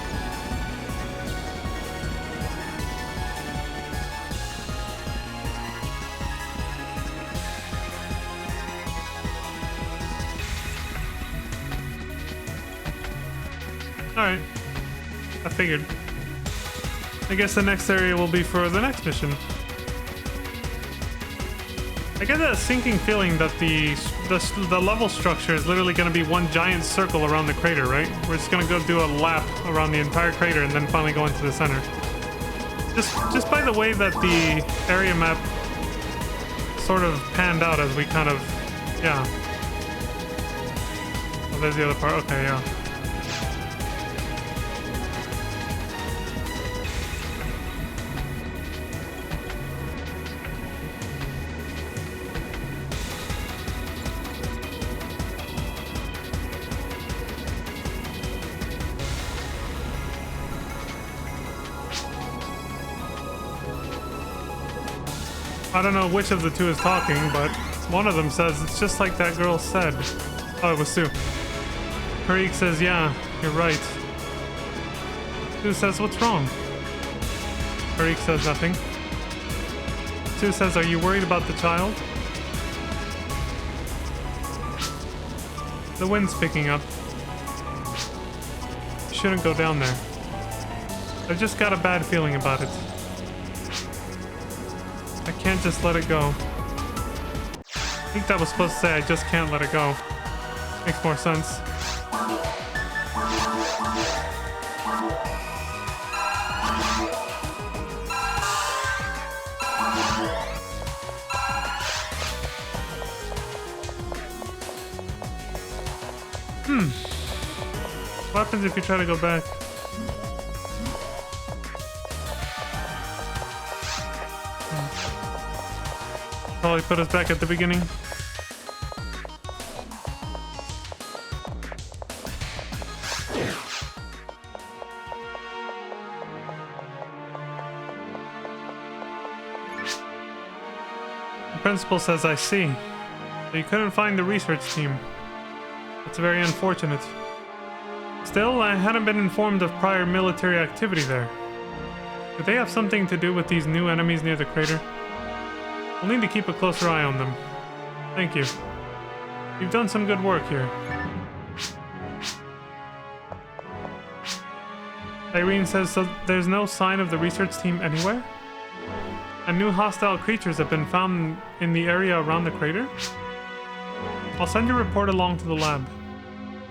Alright. I figured. I guess the next area will be for the next mission. I get a sinking feeling that the level structure is literally going to be one giant circle around the crater, right? We're just going to go do a lap around the entire crater and then finally go into the center. Just by the way that the area map sort of panned out as we kind of, yeah. Oh, there's the other part. Okay, yeah. I don't know which of the two is talking, but one of them says it's just like that girl said. Oh, it was Sue. Harik says, yeah, you're right. Sue says, what's wrong? Harik says nothing. Sue says, are you worried about the child? The wind's picking up. You shouldn't go down there. I've just got a bad feeling about it. I can't just let it go. I think that was supposed to say I just can't let it go. Makes more sense. What happens if you try to go back? Probably put us back at the beginning. The principal says, I see. So you couldn't find the research team. That's very unfortunate. Still, I hadn't been informed of prior military activity there. Could they have something to do with these new enemies near the crater? We'll need to keep a closer eye on them. Thank you. You've done some good work here. Irene says, so there's no sign of the research team anywhere? And new hostile creatures have been found in the area around the crater? I'll send your report along to the lab.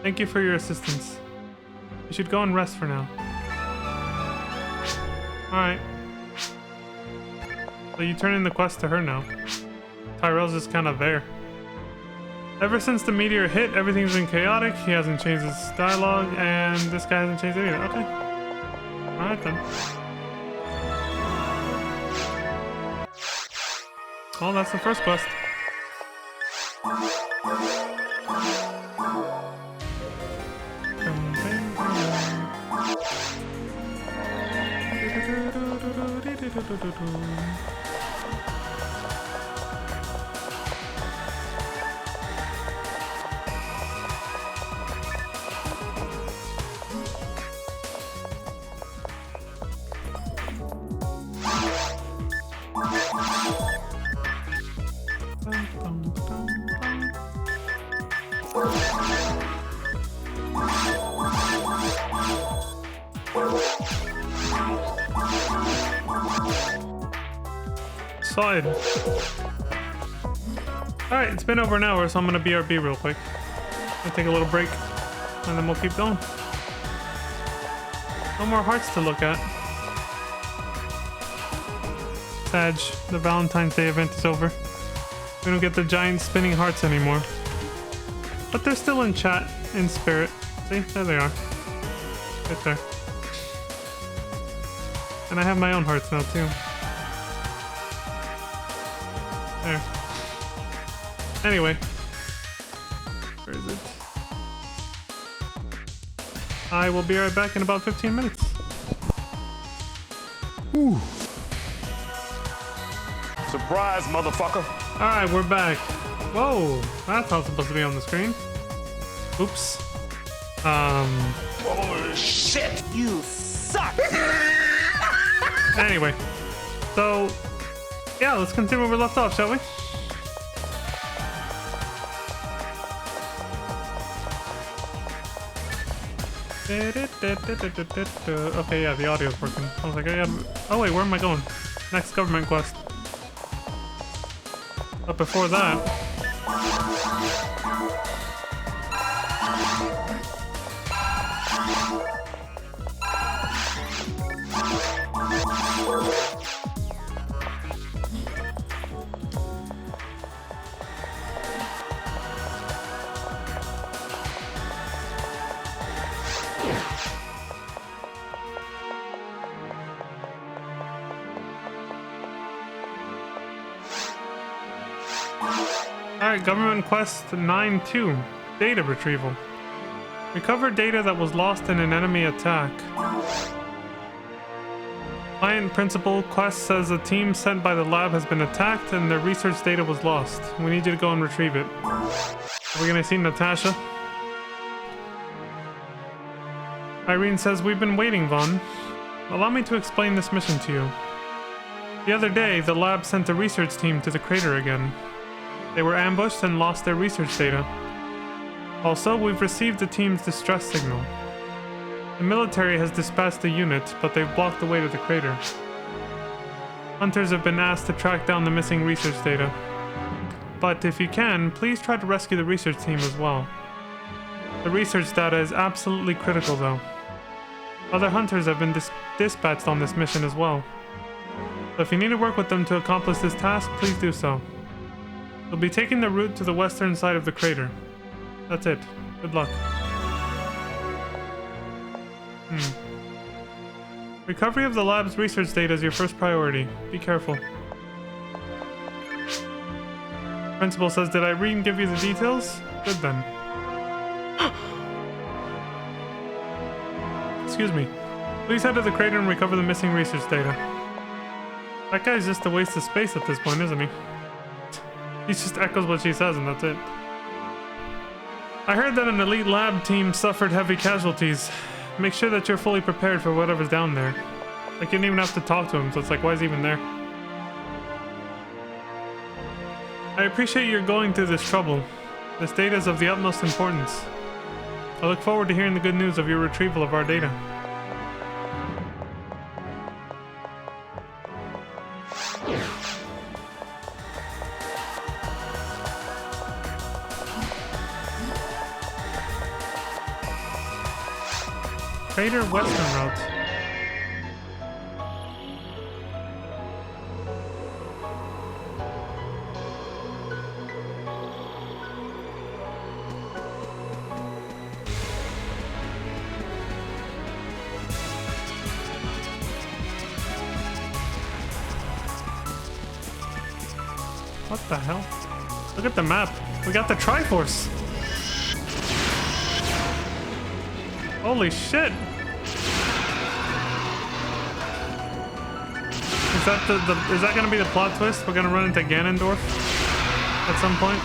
Thank you for your assistance. You should go and rest for now. Alright. So you turn in the quest to her now. Tyrell's just kind of there. Ever since the meteor hit, everything's been chaotic. He hasn't changed his dialogue, and this guy hasn't changed it either. Okay. Alright then. Well, that's the first quest. Side. Alright, it's been over an hour, so I'm gonna BRB real quick. I'll take a little break, and then we'll keep going. No more hearts to look at. Sag, the Valentine's Day event is over. We don't get the giant spinning hearts anymore. But they're still in chat, in spirit. See, there they are. Right there. And I have my own hearts now, too. There. Anyway. Where is it? I will be right back in about 15 minutes. Ooh. Surprise, motherfucker. Alright, we're back. Whoa, that's not supposed to be on the screen. Oops. Oh, shit. You suck. Anyway. So, yeah, let's continue where we left off, shall we? Okay, yeah, the audio's working. I was like, oh wait, where am I going? Next government quest. But before that... Alright, Government Quest 9-2. Data retrieval. Recover data that was lost in an enemy attack. Client Principal Quest says a team sent by the lab has been attacked and their research data was lost. We need you to go and retrieve it. Are we gonna see Natasha? Irene says, we've been waiting, Vaughn. Allow me to explain this mission to you. The other day, the lab sent a research team to the crater again. They were ambushed and lost their research data. Also, we've received the team's distress signal. The military has dispatched a unit, but they've blocked the way to the crater. Hunters have been asked to track down the missing research data. But if you can, please try to rescue the research team as well. The research data is absolutely critical, though. Other hunters have been dispatched on this mission as well. So if you need to work with them to accomplish this task, please do so. They'll be taking the route to the western side of the crater. That's it. Good luck. Recovery of the lab's research data is your first priority. Be careful. Principal says, did Irene give you the details? Good then. Excuse me. Please head to the crater and recover the missing research data. That guy's just a waste of space at this point, isn't he? He just echoes what she says and that's it. I heard that an elite lab team suffered heavy casualties. Make sure that you're fully prepared for whatever's down there. Like, you don't even have to talk to him, so it's like, why is he even there? I appreciate you're going through this trouble. This data is of the utmost importance. I look forward to hearing the good news of your retrieval of our data. Crater Western Route. What the hell? Look at the map. We got the Triforce. Holy shit. Is that gonna be the plot twist? We're gonna run into Ganondorf at some point?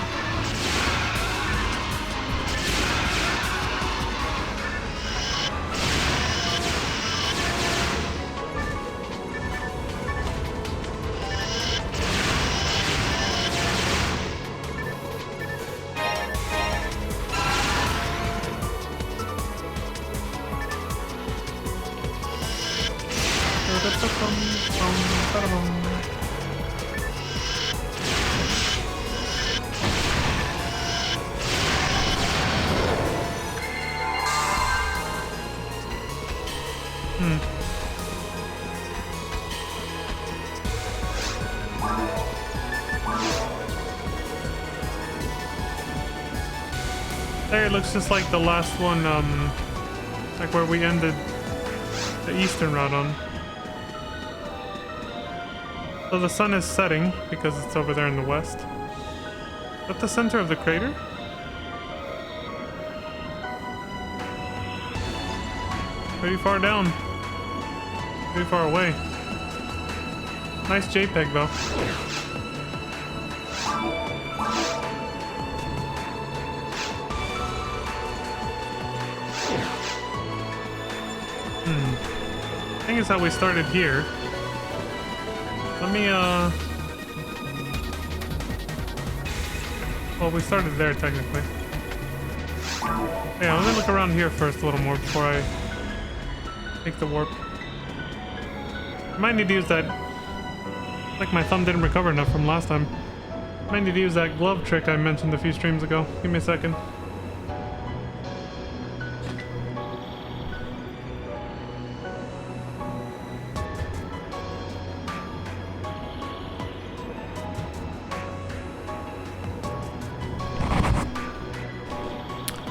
There, it looks just like the last one, like where we ended the eastern route on. So the sun is setting because it's over there in the west. Is that the center of the crater? Pretty far down. Pretty far away. Nice JPEG though. I think it's how we started here. Let me, well, we started there, technically. Yeah, let me look around here first a little more before I take the warp. I might need to use that... Like my thumb didn't recover enough from last time. I might need to use that glove trick I mentioned a few streams ago. Give me a second.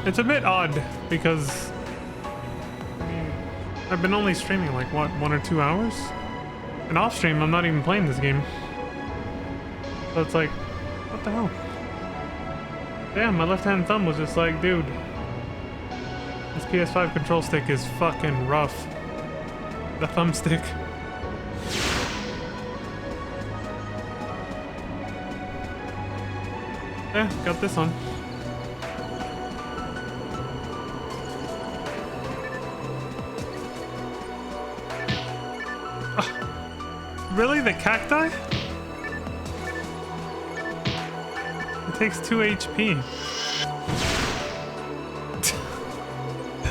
It's a bit odd because I've been only streaming like what, 1 or 2 hours? And off stream I'm not even playing this game. So it's like, what the hell? Damn, my left-hand thumb was just like, dude. This PS5 control stick is fucking rough. The thumbstick. Yeah, got this on. Really? The cacti? It takes 2 HP.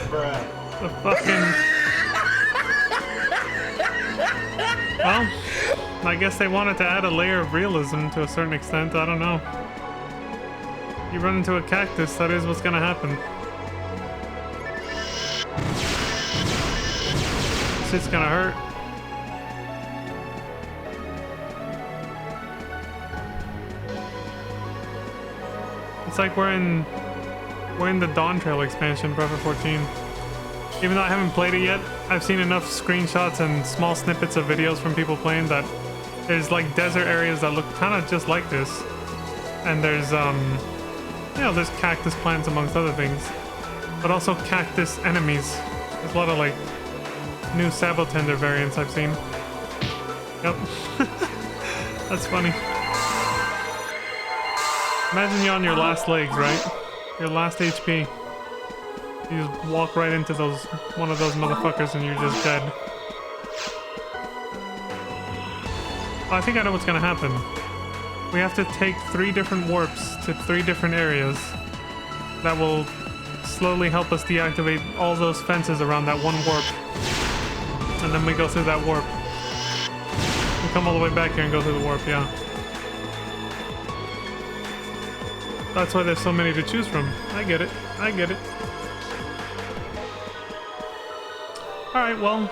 Bruh. The fucking... Well, I guess they wanted to add a layer of realism to a certain extent. I don't know. You run into a cactus, that is what's gonna happen. Shit's gonna hurt. It's like we're in the Dawn Trail expansion, Breath of 14. Even though I haven't played it yet, I've seen enough screenshots and small snippets of videos from people playing that there's like desert areas that look kind of just like this. And there's, you know, there's cactus plants amongst other things. But also cactus enemies. There's a lot of like new Sabotender variants I've seen. Yep. That's funny. Imagine you're on your last legs, right? Your last HP. You just walk right into one of those motherfuckers and you're just dead. Oh, I think I know what's gonna happen. We have to take 3 different warps to 3 different areas that will slowly help us deactivate all those fences around that one warp. And then we go through that warp. We come all the way back here and go through the warp, yeah. That's why there's so many to choose from. I get it. I get it. Alright, well...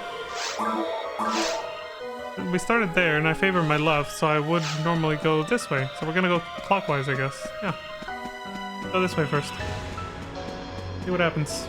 We started there, and I favor my left, so I would normally go this way. So we're gonna go clockwise, I guess. Yeah. Go this way first. See what happens.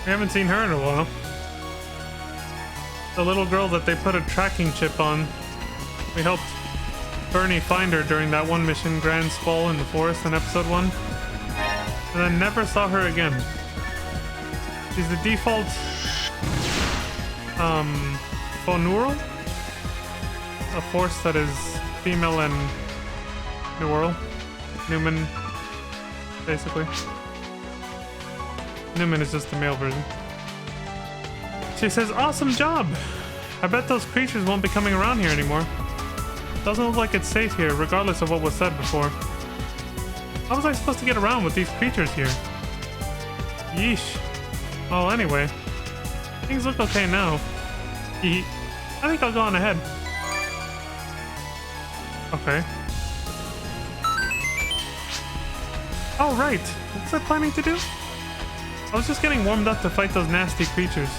We haven't seen her in a while. The little girl that they put a tracking chip on. We helped Bernie find her during that one mission, Grand Spall in the Forest in episode 1. And I never saw her again. She's the default Boneural? A force that is female and Newman, basically. Newman is just the male version. She says, awesome job! I bet those creatures won't be coming around here anymore. Doesn't look like it's safe here, regardless of what was said before. How was I supposed to get around with these creatures here? Yeesh. Well, anyway. Things look okay now. I think I'll go on ahead. Okay. Oh, right. What was I planning to do? I was just getting warmed up to fight those nasty creatures.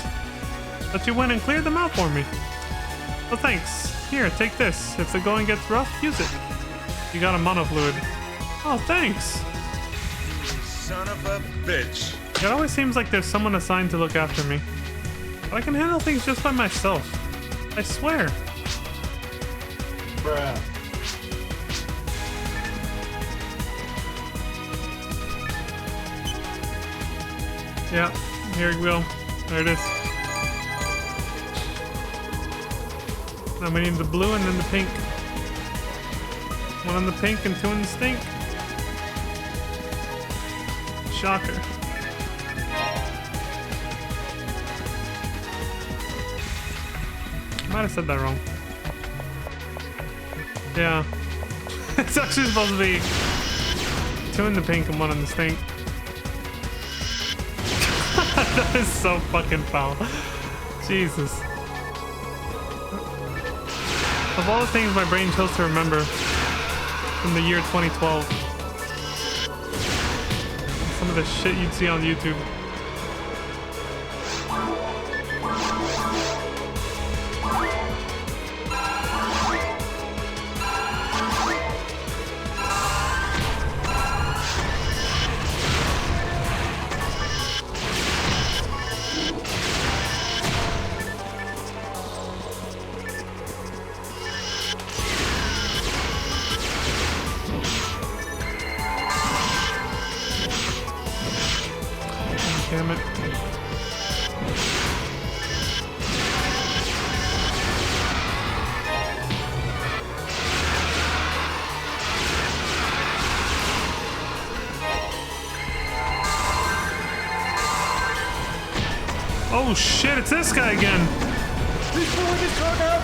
But you went and cleared them out for me. Well, thanks. Here, take this. If the going gets rough, use it. You got a mono fluid. Oh, thanks. Son of a bitch. It always seems like there's someone assigned to look after me. But I can handle things just by myself. I swear. Bruh. Yeah, here we go. There it is. Now we need the blue and then the pink. One on the pink and 2 in the stink. Shocker. I might have said that wrong. Yeah. It's actually supposed to be 2 in the pink and 1 in the stink. That is so fucking foul. Jesus. Of all the things my brain chose to remember from the year 2012, some of the shit you'd see on YouTube. Damn it. Oh shit, it's this guy again. Please pull this truck out.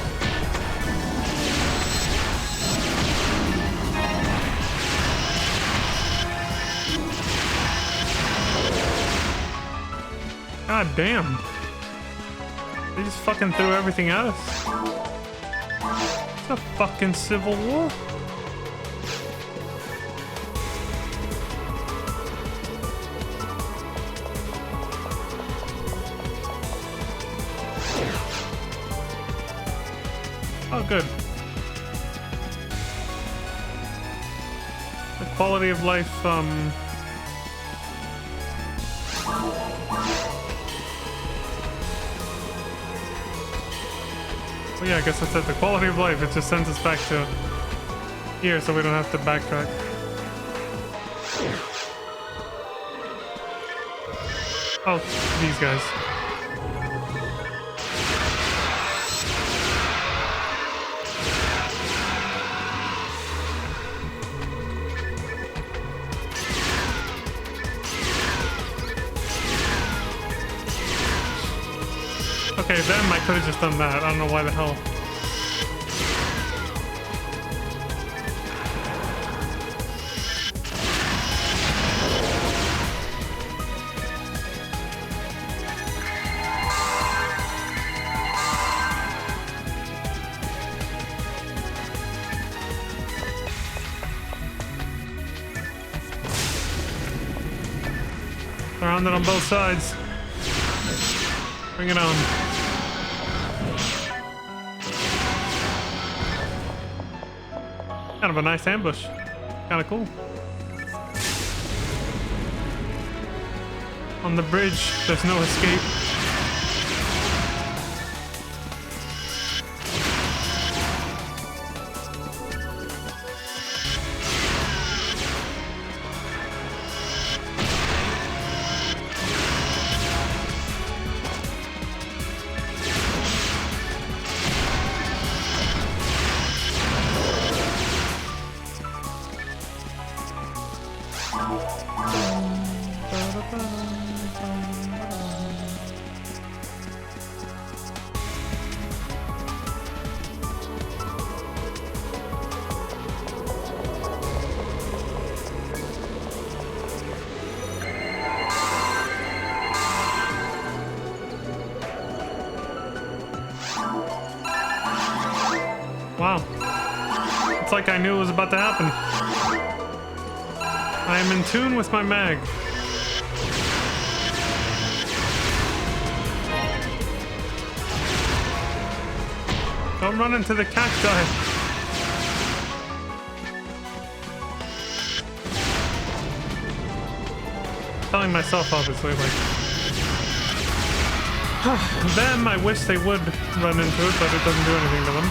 God damn. They just fucking threw everything at us. It's a fucking civil war. Oh, good. The quality of life, well, yeah, I guess that's it. The quality of life, it just sends us back to here so we don't have to backtrack. Oh, these guys. Okay, them I could have just done that. I don't know why the hell. Surrounded on both sides. Bring it on. Kind of a nice ambush. Kind of cool. On the bridge, there's no escape. Wow. It's like I knew it was about to happen. I am in tune with my mag. Don't run into the cacti. Telling myself, obviously, like... them, I wish they would run into it, but it doesn't do anything to them.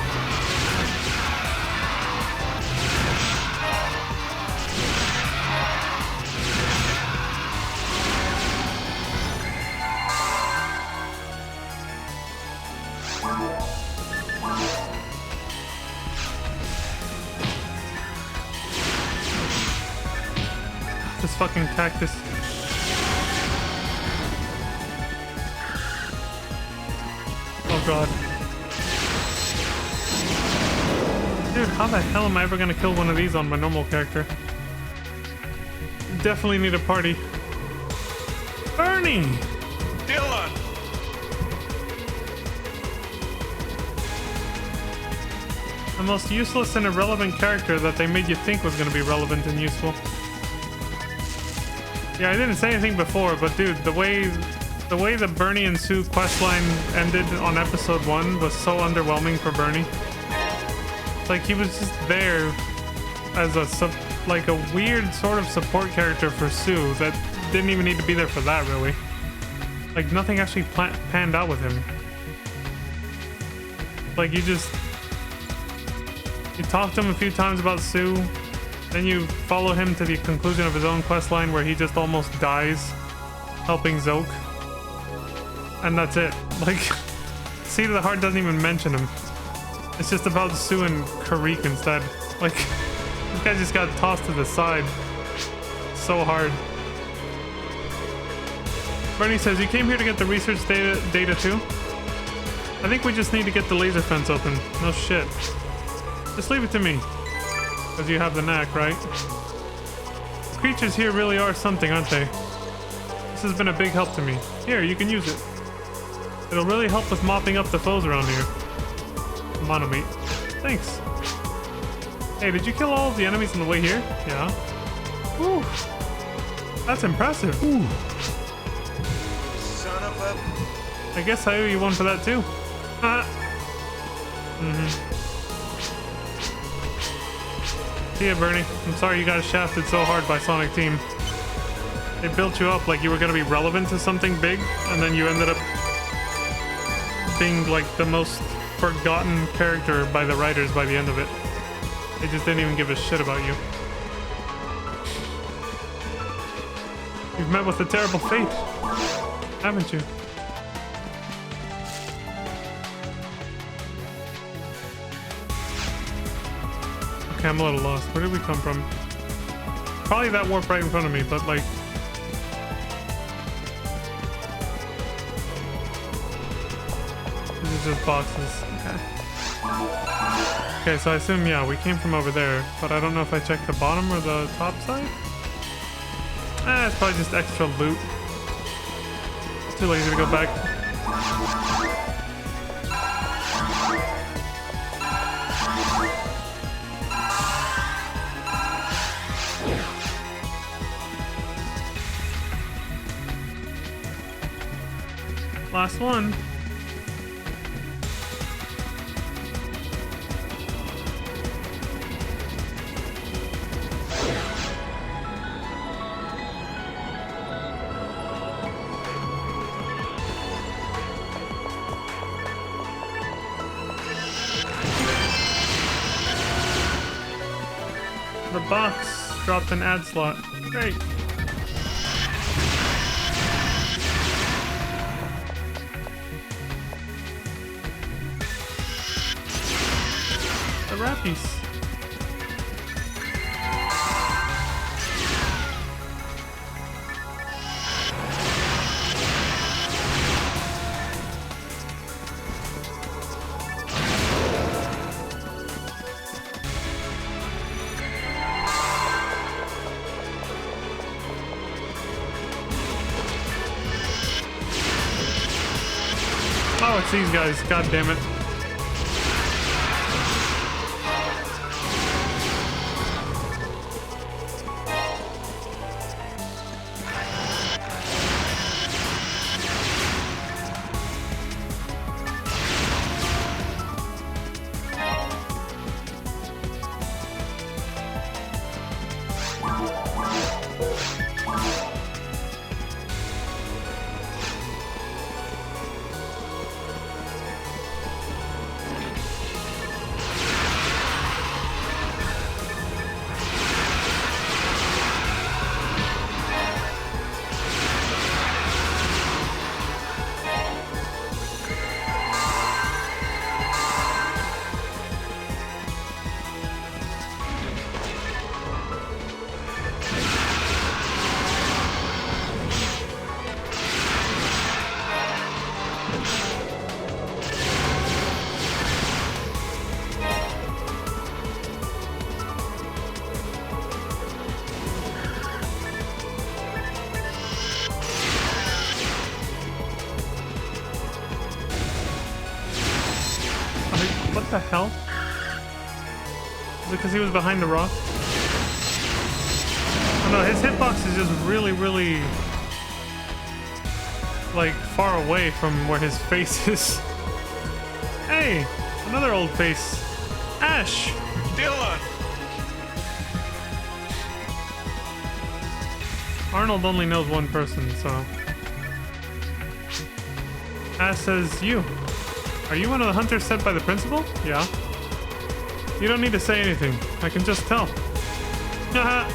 This fucking cactus. Oh god. Dude, how the hell am I ever gonna kill one of these on my normal character? Definitely need a party. Bernie! Dylan! The most useless and irrelevant character that they made you think was gonna be relevant and useful. Yeah, I didn't say anything before, but dude, the way the Bernie and Sue questline ended on episode 1 was so underwhelming for Bernie. Like, he was just there as like a weird sort of support character for Sue that didn't even need to be there for that, really. Like, nothing actually panned out with him. Like, you talk to him a few times about Sue, then you follow him to the conclusion of his own questline where he just almost dies helping Zoke. And that's it. Like, Seed of the Heart doesn't even mention him. It's just about Sue and Karik instead. Like, this guy just got tossed to the side so hard. Bernie says, you came here to get the research data too? I think we just need to get the laser fence open. No shit. Just leave it to me. Because you have the knack, right? The creatures here really are something, aren't they? This has been a big help to me. Here, you can use it. It'll really help with mopping up the foes around here. Monomate. Thanks. Hey, did you kill all of the enemies on the way here? Yeah. Whew. That's impressive. Ooh. Son of a... I guess I owe you one for that too. See ya, Bernie. I'm sorry you got shafted so hard by Sonic Team. They built you up like you were gonna be relevant to something big, and then you ended up being like the most forgotten character by the writers by the end of it. They just didn't even give a shit about you. You've met with a terrible fate, haven't you? Okay, I'm a little lost. Where did we come from? Probably that warp right in front of me, but like... These are just boxes. Okay. Okay, so I assume, yeah, we came from over there, but I don't know if I checked the bottom or the top side? It's probably just extra loot. Too lazy to go back. Last one. The box dropped an ad slot. Great. The Rappies. Oh, it's these guys. God damn it. What the hell? Is it because he was behind the rock? Oh no, his hitbox is just really, really... like, far away from where his face is. Hey! Another old face. Ash! Dylan! Arnold only knows one person, so... Ash says, you. Are you one of the hunters sent by the principal? Yeah. You don't need to say anything. I can just tell. Haha.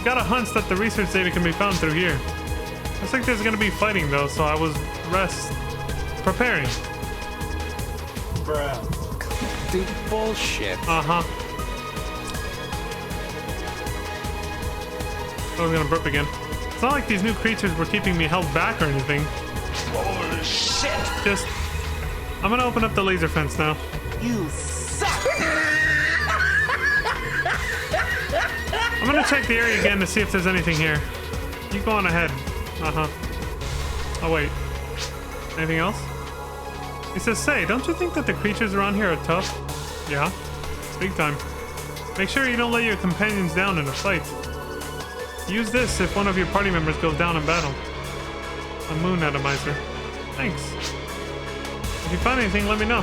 Got a hunch that the research data can be found through here. Looks like there's gonna be fighting though, so I was preparing. Bruh. Dude, bullshit. Uh-huh. I was gonna burp again. It's not like these new creatures were keeping me held back or anything. Holy shit! Just... I'm gonna open up the laser fence now. You suck! I'm gonna check the area again to see if there's anything here. You go on ahead. Uh-huh. Oh, wait. Anything else? He says, say, don't you think that the creatures around here are tough? Yeah. It's big time. Make sure you don't let your companions down in a fight. Use this if one of your party members goes down in battle. A moon atomizer. Thanks. If you find anything, let me know.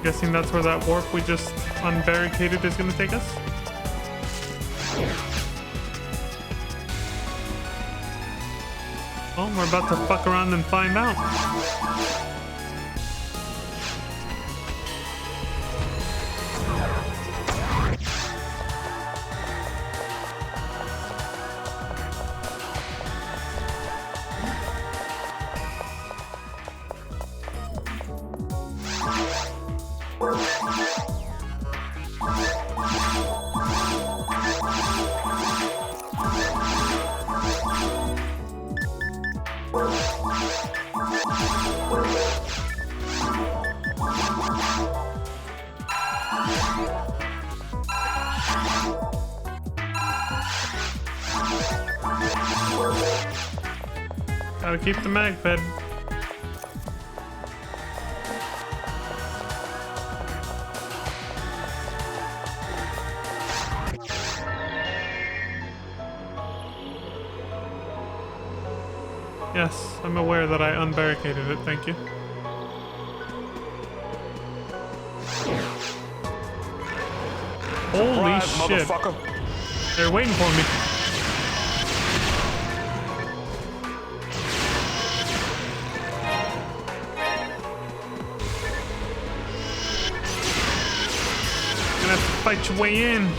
Guessing that's where that warp we just unbarricaded is gonna take us? Well, we're about to fuck around and find out. Gotta keep the mag fed. Yes, I'm aware that I unbarricaded it, thank you. Holy shit. They're waiting for me. Gonna have to fight your way in.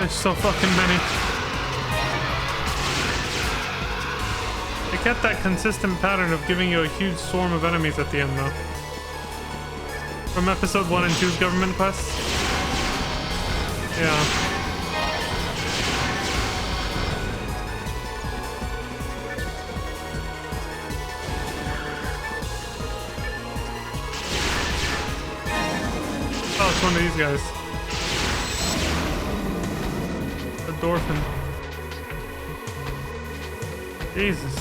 There's so fucking many. They kept that consistent pattern of giving you a huge swarm of enemies at the end, though. From episode 1 and 2's government quests. Yeah. one of these guys. The Dorfin. Jesus.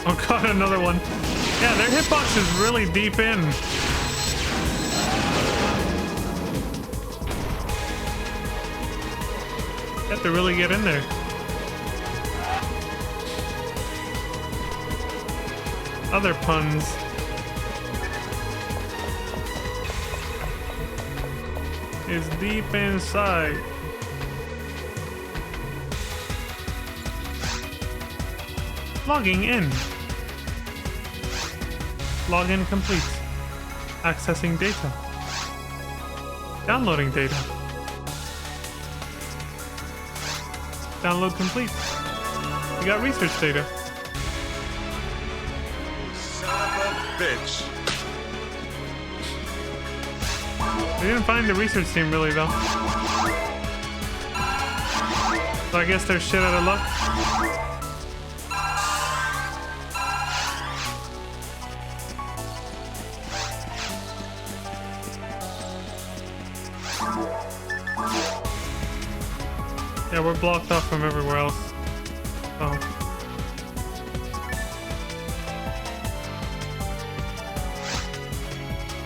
Oh god, another one. Yeah, their hitbox is really deep in. You have to really get in there. Other puns. Is deep inside. Logging in. Login complete. Accessing data. Downloading data. Download complete. You got research data. Son of a bitch. We didn't find the research team really though. So I guess they're shit out of luck. Yeah, we're blocked off from everywhere else. Oh.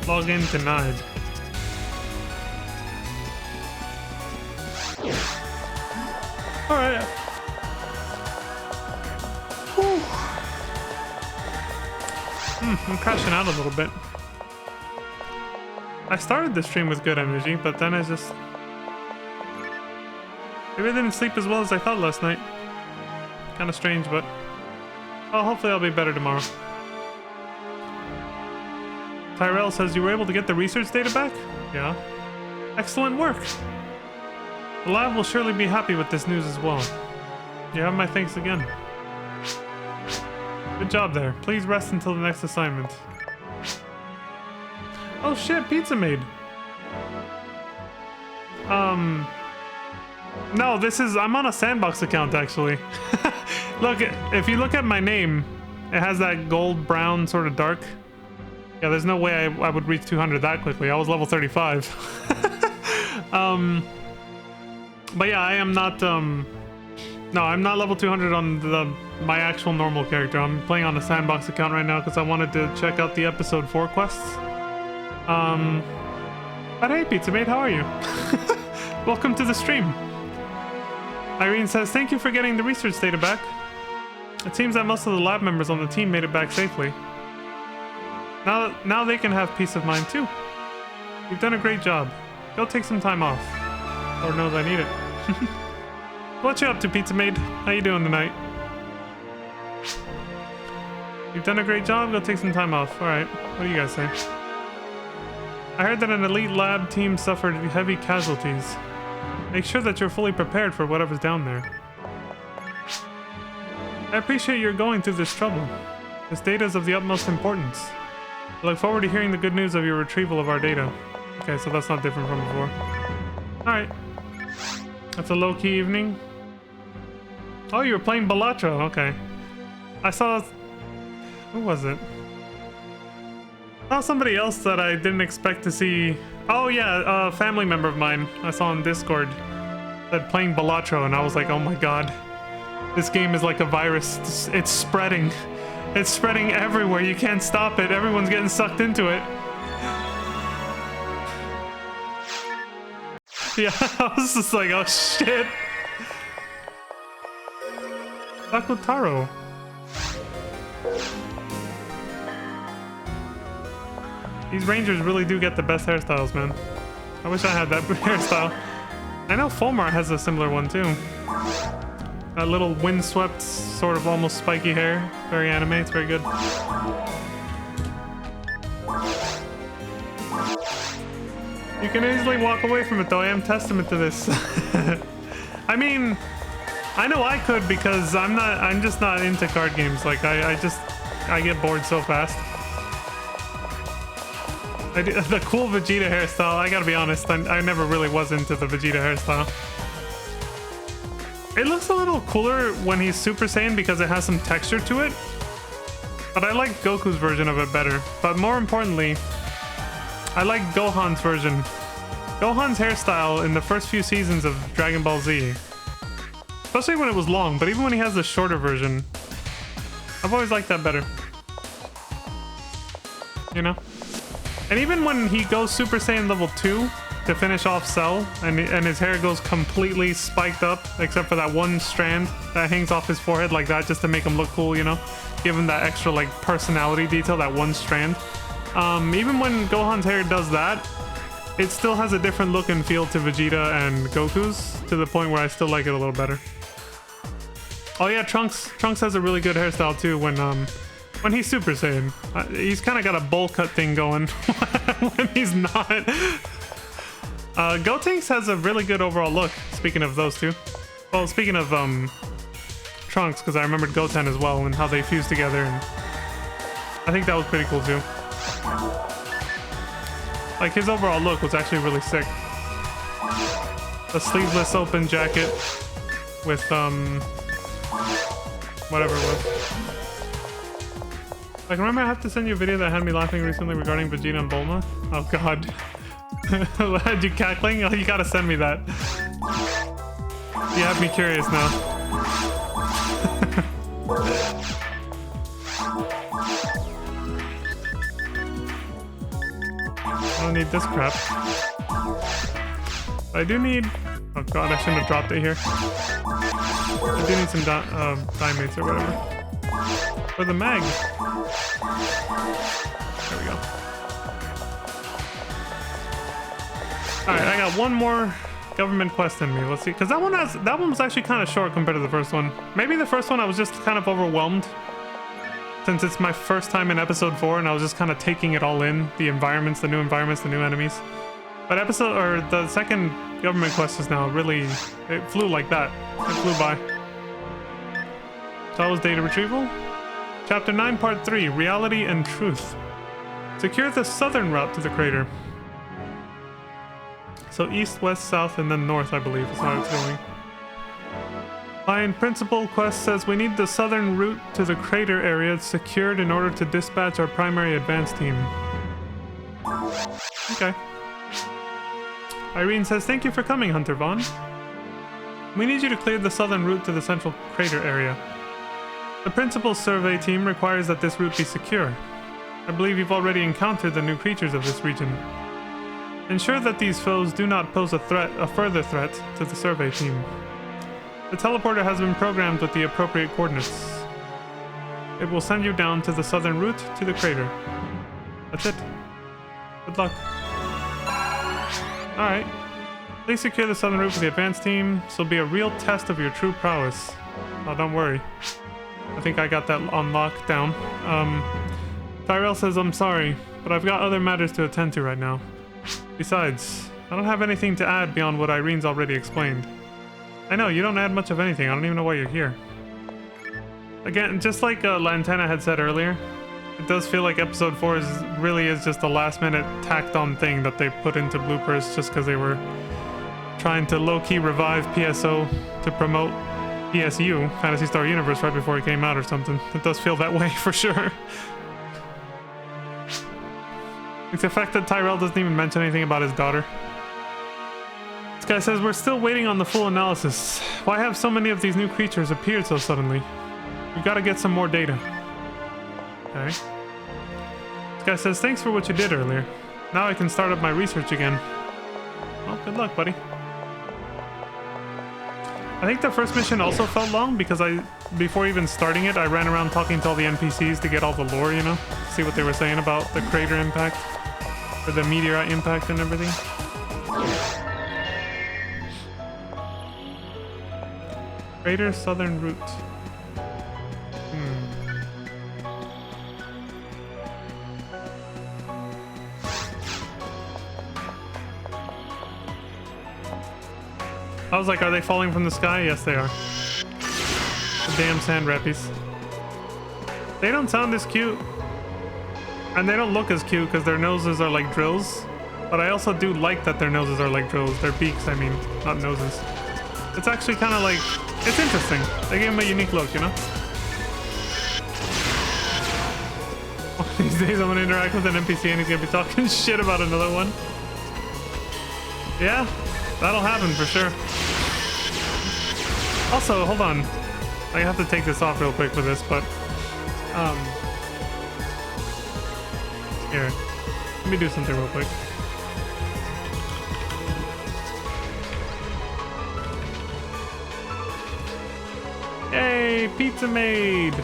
Login denied. Alright. I'm crashing out a little bit. I started the stream with good energy, but then I just... Maybe I didn't sleep as well as I thought last night. Kind of strange, but... Well, hopefully I'll be better tomorrow. Tyrell says you were able to get the research data back? Yeah. Excellent work. The lab will surely be happy with this news as well. You have my thanks again. Good job there. Please rest until the next assignment. Oh shit, pizza made. No, this is... I'm on a sandbox account, actually. Look, if you look at my name, it has that gold brown sort of dark. Yeah, there's no way I would reach 200 that quickly. I was level 35. But yeah, I am not, no, I'm not level 200 on my actual normal character. I'm playing on a sandbox account right now because I wanted to check out the episode 4 quests. But hey, Pizza Mate, how are you? Welcome to the stream. Irene says, thank you for getting the research data back. It seems that most of the lab members on the team made it back safely. Now they can have peace of mind too. You've done a great job. Go take some time off. Lord knows I need it. What you up to, Pizza Maid? How you doing tonight? You've done a great job. Go take some time off. Alright. What do you guys say? I heard that an elite lab team suffered heavy casualties. Make sure that you're fully prepared for whatever's down there. I appreciate your going through this trouble. This data is of the utmost importance. I look forward to hearing the good news of your retrieval of our data. Okay, so that's not different from before. Alright. That's a low-key evening. Oh, you were playing Balatro. Okay. I saw... Who was it? I saw somebody else that I didn't expect to see. Oh yeah, a family member of mine I saw on Discord that playing Balatro, and I was like, oh my god. This game is like a virus. It's spreading. It's spreading everywhere. You can't stop it. Everyone's getting sucked into it. Yeah, I was just like, oh shit. Sakutaro. These rangers really do get the best hairstyles, man. I wish I had that hairstyle. I know Fulmar has a similar one too. That little windswept, sort of almost spiky hair. Very anime, it's very good. You can easily walk away from it though, I am testament to this. I mean, I know I could because I'm just not into card games. Like I get bored so fast. The cool Vegeta hairstyle, I gotta be honest, I never really was into the Vegeta hairstyle. It looks a little cooler when he's Super Saiyan because it has some texture to it. But I like Goku's version of it better. But more importantly, I like Gohan's version. Gohan's hairstyle in the first few seasons of Dragon Ball Z. Especially when it was long, but even when he has the shorter version, I've always liked that better. You know? And even when he goes Super Saiyan level 2 to finish off Cell, and his hair goes completely spiked up, except for that one strand that hangs off his forehead like that, just to make him look cool, you know? Give him that extra, like, personality detail, that one strand. Even when Gohan's hair does that, it still has a different look and feel to Vegeta and Goku's, to the point where I still like it a little better. Oh yeah, Trunks has a really good hairstyle too when he's Super Saiyan. He's kind of got a bowl cut thing going when he's not. Gotenks has a really good overall look, speaking of those two. Well, speaking of Trunks, because I remembered Goten as well and how they fused together, and I think that was pretty cool too. Like, his overall look was actually really sick. The sleeveless open jacket with whatever it was. Like, remember I have to send you a video that had me laughing recently regarding Vegeta and Bulma? Oh god. Had you cackling? Oh, you gotta send me that. You have me curious now. I don't need this crap. I do need... Oh god, I shouldn't have dropped it here. I do need some dimates or whatever. For the mag. There we go. Alright, I got one more government quest in me. Let's see. Because that one was actually kind of short compared to the first one. Maybe the first one I was just kind of overwhelmed. Since it's my first time in episode 4 and I was just kind of taking it all in. The environments, the new enemies. But the second government quest is now really, it flew like that. It flew by. So that was data retrieval. Chapter 9, Part 3, Reality and Truth. Secure the southern route to the crater. So east, west, south, and then north, I believe, is how it's going. Line principal quest says we need the southern route to the crater area secured in order to dispatch our primary advance team. Okay. Irene says, thank you for coming, Hunter Vaughn. We need you to clear the southern route to the central crater area. The principal's survey team requires that this route be secure. I believe you've already encountered the new creatures of this region. Ensure that these foes do not pose a further threat to the survey team. The teleporter has been programmed with the appropriate coordinates. It will send you down to the southern route to the crater. That's it. Good luck. Alright. Please secure the southern route for the advance team. This will be a real test of your true prowess. Oh, don't worry. I think I got that on lockdown. Tyrell says, I'm sorry, but I've got other matters to attend to right now. Besides, I don't have anything to add beyond what Irene's already explained. I know, you don't add much of anything. I don't even know why you're here. Again, just like Lantana had said earlier, it does feel like episode 4 really is just a last-minute tacked-on thing that they put into bloopers just because they were trying to low-key revive PSO to promote PSU, Fantasy Star Universe, right before it came out or something. It does feel that way for sure. It's the fact that Tyrell doesn't even mention anything about his daughter. This guy says, we're still waiting on the full analysis. Why have so many of these new creatures appeared so suddenly? We've got to get some more data. Okay. This guy says, thanks for what you did earlier. Now I can start up my research again. Well, good luck, buddy. I think the first mission also felt long because before even starting it, I ran around talking to all the NPCs to get all the lore, you know? See what they were saying about the crater impact. Or the meteorite impact and everything. Crater southern route. I was like, are they falling from the sky? Yes, they are. The damn sand rappies. They don't sound as cute. And they don't look as cute because their noses are like drills. But I also do like that their noses are like drills. Their beaks, I mean, not noses. It's actually kind of like It's interesting. They gave him a unique look, you know? One of these days I'm gonna interact with an NPC and he's gonna be talking shit about another one. Yeah, that'll happen for sure. Also, hold on. I have to take this off real quick for this, but here. Let me do something real quick. Yay, pizza made!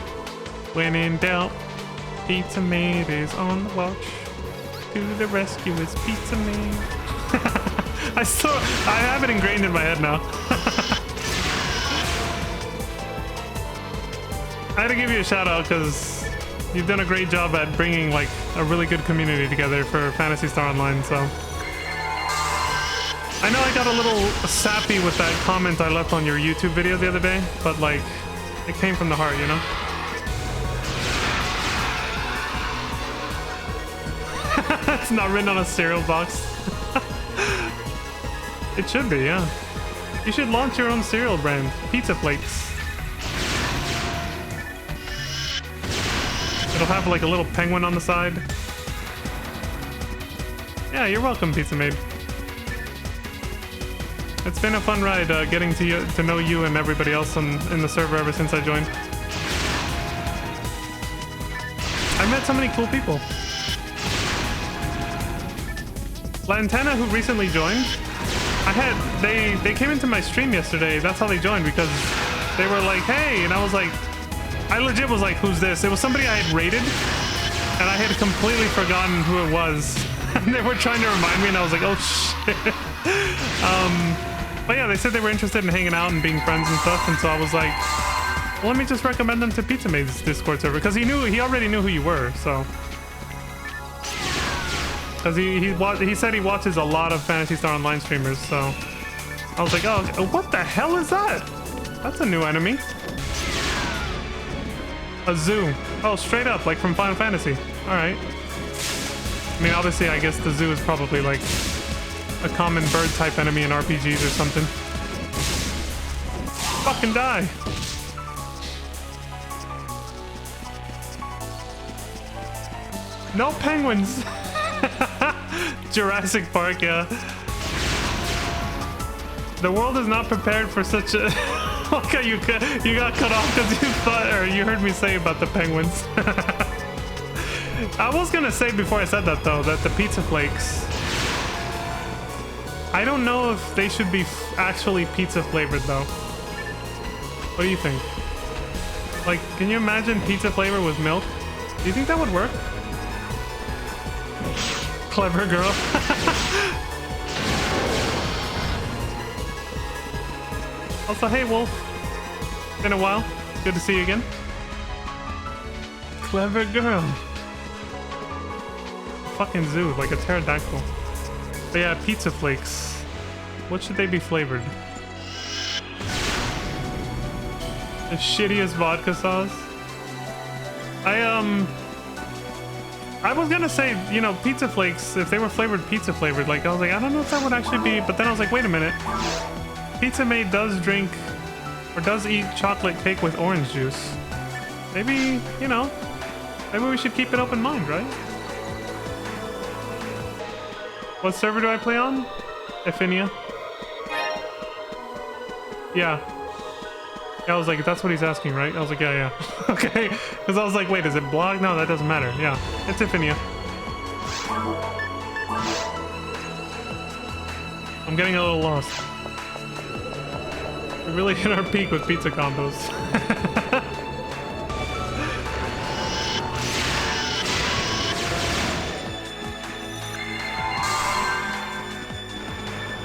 When in doubt, pizza made is on the watch. To the rescue is pizza made. I have it ingrained in my head now. I had to give you a shout out because you've done a great job at bringing like a really good community together for Phantasy Star Online, so. I know I got a little sappy with that comment I left on your YouTube video the other day, but like, it came from the heart, you know? It's not written on a cereal box. It should be, yeah. You should launch your own cereal brand, Pizza Flakes. It'll have like a little penguin on the side. Yeah, you're welcome, Pizza Maid. It's been a fun ride getting to know you and everybody else in the server ever since I joined. I met so many cool people. Lantana, who recently joined, they came into my stream yesterday. That's how they joined, because they were like, hey, and I was like, I legit was like, who's this? It was somebody I had raided, and I had completely forgotten who it was. And they were trying to remind me, and I was like, oh shit. But yeah, they said they were interested in hanging out and being friends and stuff, and so I was like, well, let me just recommend them to Pizza Maid's Discord server, because he already knew who you were, so. Because he said he watches a lot of Phantasy Star Online streamers, so I was like, oh, what the hell is that? That's a new enemy. A zoo. Oh, straight up, like from Final Fantasy. All right. I mean, obviously, I guess the zoo is probably like a common bird type enemy in RPGs or something. Fucking die. No penguins. Jurassic Park, yeah. The world is not prepared for such a... Okay, you got cut off because you thought, or you heard me say about the penguins. I was gonna say before I said that though, that the pizza flakes, I don't know if they should be actually pizza flavored though. What do you think? Like, can you imagine pizza flavor with milk? Do you think that would work? Clever girl. Also, hey Wolf. Been a while. Good to see you again. Clever girl. Fucking zoo, like a pterodactyl. But yeah, pizza flakes. What should they be flavored? The shittiest vodka sauce? I was gonna say, you know, pizza flakes, if they were flavored pizza flavored, like, I was like, I don't know if that would actually be, but then I was like, wait a minute. Pizza Maid does drink, or does eat chocolate cake with orange juice. Maybe, you know, maybe we should keep an open mind, right? What server do I play on? Effinia. Yeah. I was like, that's what he's asking, right? I was like, yeah. Okay. Because I was like, wait, is it blog? No, that doesn't matter. Yeah, it's Effinia. I'm getting a little lost. We really hit our peak with pizza combos.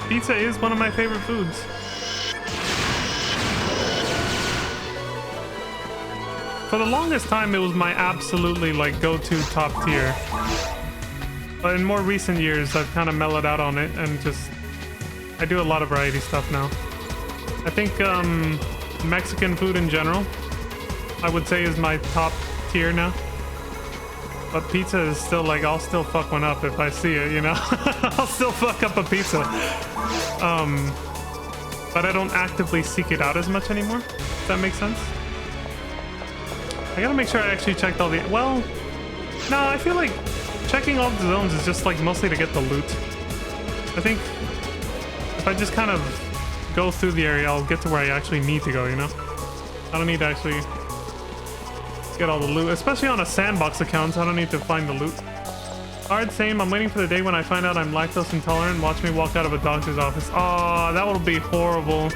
Pizza is one of my favorite foods. For the longest time, it was my absolutely like go-to top tier. But in more recent years, I've kind of mellowed out on it and just I do a lot of variety stuff now. I think Mexican food in general, I would say, is my top tier now. But pizza is still like, I'll still fuck one up if I see it, you know? I'll still fuck up a pizza. but I don't actively seek it out as much anymore. Does that make sense? I gotta make sure I actually checked all the... Well, no, I feel like checking all the zones is just like mostly to get the loot. I think if I just kind of go through the area, I'll get to where I actually need to go, you know? I don't need to actually get all the loot, especially on a sandbox account. I don't need to find the loot. Hard same. I'm waiting for the day when I find out I'm lactose intolerant. Watch me walk out of a doctor's office. Oh, that will be horrible.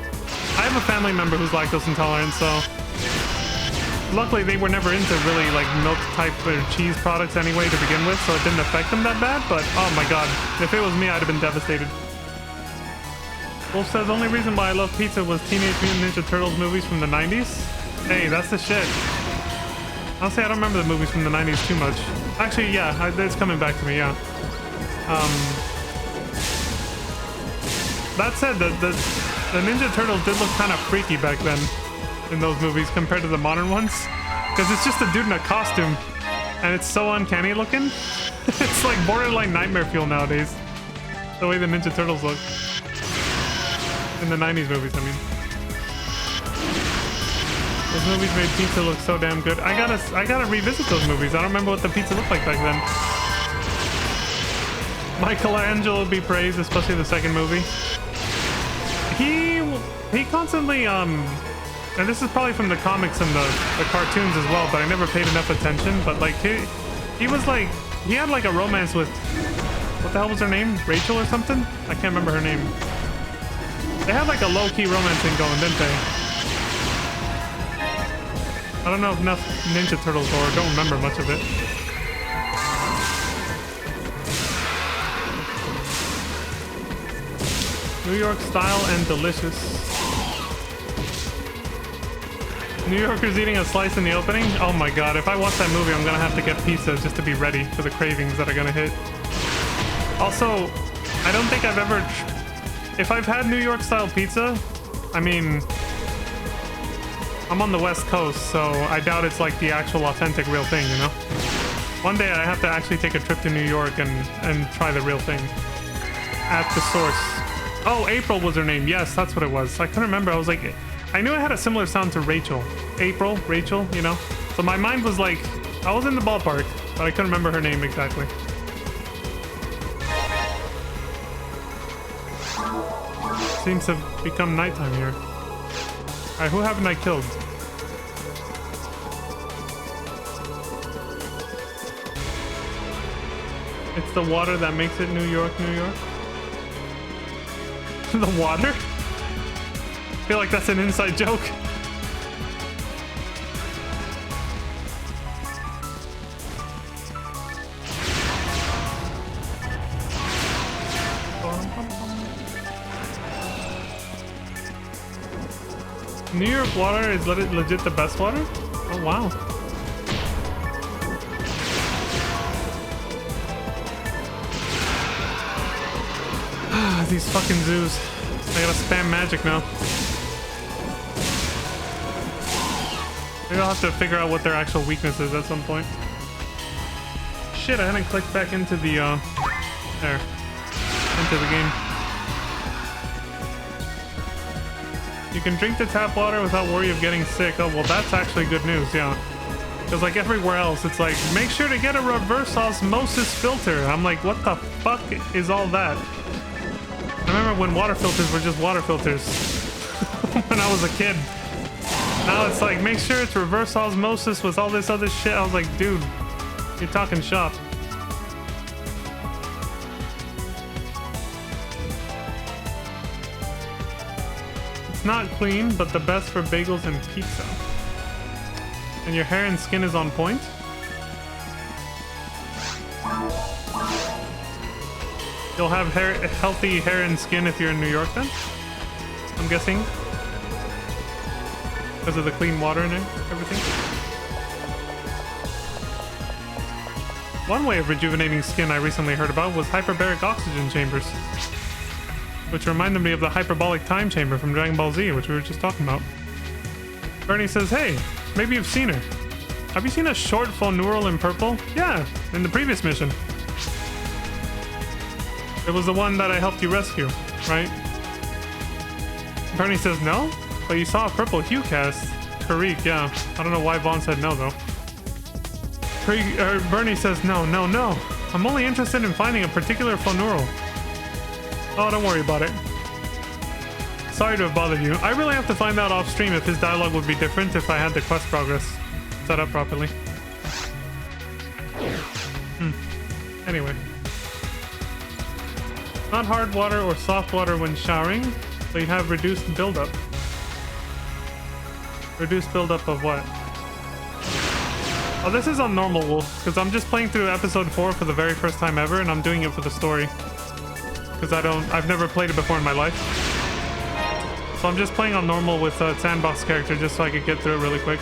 I have a family member who's lactose intolerant, so luckily they were never into really like milk type or cheese products anyway to begin with, so it didn't affect them that bad. But oh my god, if it was me, I'd have been devastated. Wolf says only reason why I love pizza was Teenage Mutant Ninja Turtles movies from the 90s. Hey, that's the shit. Honestly, I don't remember the movies from the 90s too much. Actually, yeah, it's coming back to me, yeah. That said, the Ninja Turtles did look kind of freaky back then in those movies compared to the modern ones. Because it's just a dude in a costume. And it's so uncanny looking. It's like borderline nightmare fuel nowadays. The way the Ninja Turtles look. In the 90s movies, I mean. Those movies made pizza look so damn good. I gotta revisit those movies. I don't remember what the pizza looked like back then. Michelangelo be praised, especially the second movie. He constantly and this is probably from the comics and the cartoons as well, but I never paid enough attention. But like he was like he had like a romance with, what the hell was her name? Rachel or something? I can't remember her name. They had like a low-key romance thing going, didn't they? I don't know enough Ninja Turtles or don't remember much of it. New York style and delicious. New Yorkers eating a slice in the opening? Oh my god, if I watch that movie, I'm gonna have to get pizza just to be ready for the cravings that are gonna hit. Also, I don't think I've ever... If I've had New York style pizza, I mean... I'm on the West Coast, so I doubt it's like the actual authentic real thing, you know? One day I have to actually take a trip to New York and try the real thing. At the source. Oh, April was her name. Yes, that's what it was. I couldn't remember. I was like... I knew it had a similar sound to Rachel. April, Rachel, you know? So my mind was like... I was in the ballpark, but I couldn't remember her name exactly. Seems to have become nighttime here. Alright, who haven't I killed? It's the water that makes it New York, New York. The water? I feel like that's an inside joke. New York water is legit the best water? Oh wow. These fucking zoos. I gotta spam magic now. Maybe I'll have to figure out what their actual weakness is at some point. Shit, I hadn't clicked back into the, there. Into the game. You can drink the tap water without worry of getting sick. Oh, well, that's actually good news, yeah. Because, like, everywhere else, it's like, make sure to get a reverse osmosis filter. I'm like, what the fuck is all that? I remember when water filters were just water filters. When I was a kid. Now it's like, make sure it's reverse osmosis with all this other shit. I was like, dude, you're talking shop. It's not clean, but the best for bagels and pizza. And your hair and skin is on point? You'll have healthy hair and skin if you're in New York then? I'm guessing. Because of the clean water and everything. One way of rejuvenating skin I recently heard about was hyperbaric oxygen chambers. Which reminded me of the hyperbolic time chamber from Dragon Ball Z, which we were just talking about. Bernie says, hey, maybe you've seen her. Have you seen a short Foneural in purple? Yeah, in the previous mission. It was the one that I helped you rescue, right? Bernie says no? But you saw a purple hue cast. Karik, yeah. I don't know why Vaughn said no, though. Bernie says no, no, no. I'm only interested in finding a particular Fonuro. Oh, don't worry about it. Sorry to have bothered you. I really have to find out off stream if his dialogue would be different if I had the quest progress set up properly. Anyway. Not hard water or soft water when showering, but you have reduced buildup. Reduced buildup of what? Oh, this is on normal wolf, because I'm just playing through episode 4 for the very first time ever, and I'm doing it for the story. Because I've never played it before in my life. So I'm just playing on normal with a sandbox character just so I could get through it really quick.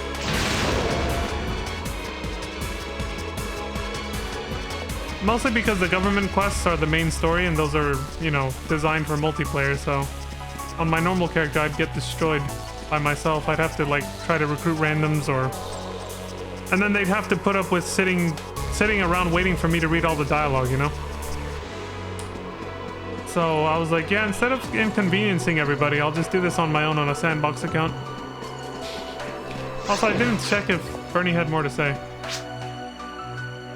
Mostly because the government quests are the main story, and those are, you know, designed for multiplayer, so... On my normal character, I'd get destroyed by myself. I'd have to, like, try to recruit randoms or... And then they'd have to put up with sitting around waiting for me to read all the dialogue, you know? So I was like, yeah, instead of inconveniencing everybody, I'll just do this on my own on a sandbox account. Also, I didn't check if Bernie had more to say.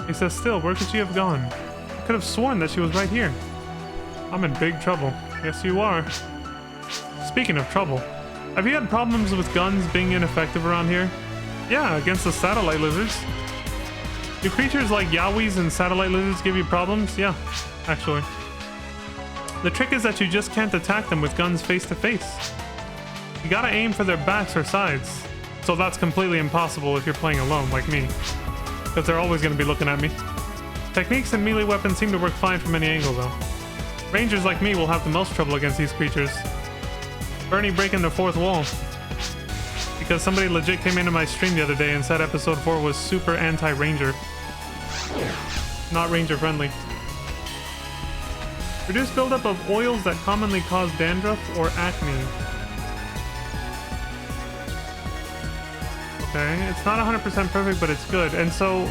He says, still, where could she have gone? I could have sworn that she was right here. I'm in big trouble. Yes, you are. Speaking of trouble, have you had problems with guns being ineffective around here? Yeah, against the satellite lizards. Do creatures like Yowies and satellite lizards give you problems? Yeah, actually. The trick is that you just can't attack them with guns face to face. You gotta aim for their backs or sides. So that's completely impossible if you're playing alone, like me. Because they're always gonna be looking at me. Techniques and melee weapons seem to work fine from any angle, though. Rangers like me will have the most trouble against these creatures. Bernie breaking the fourth wall. Because somebody legit came into my stream the other day and said episode 4 was super anti-ranger. Not ranger friendly. Reduce buildup of oils that commonly cause dandruff or acne. Okay, it's not 100% perfect, but it's good. And so,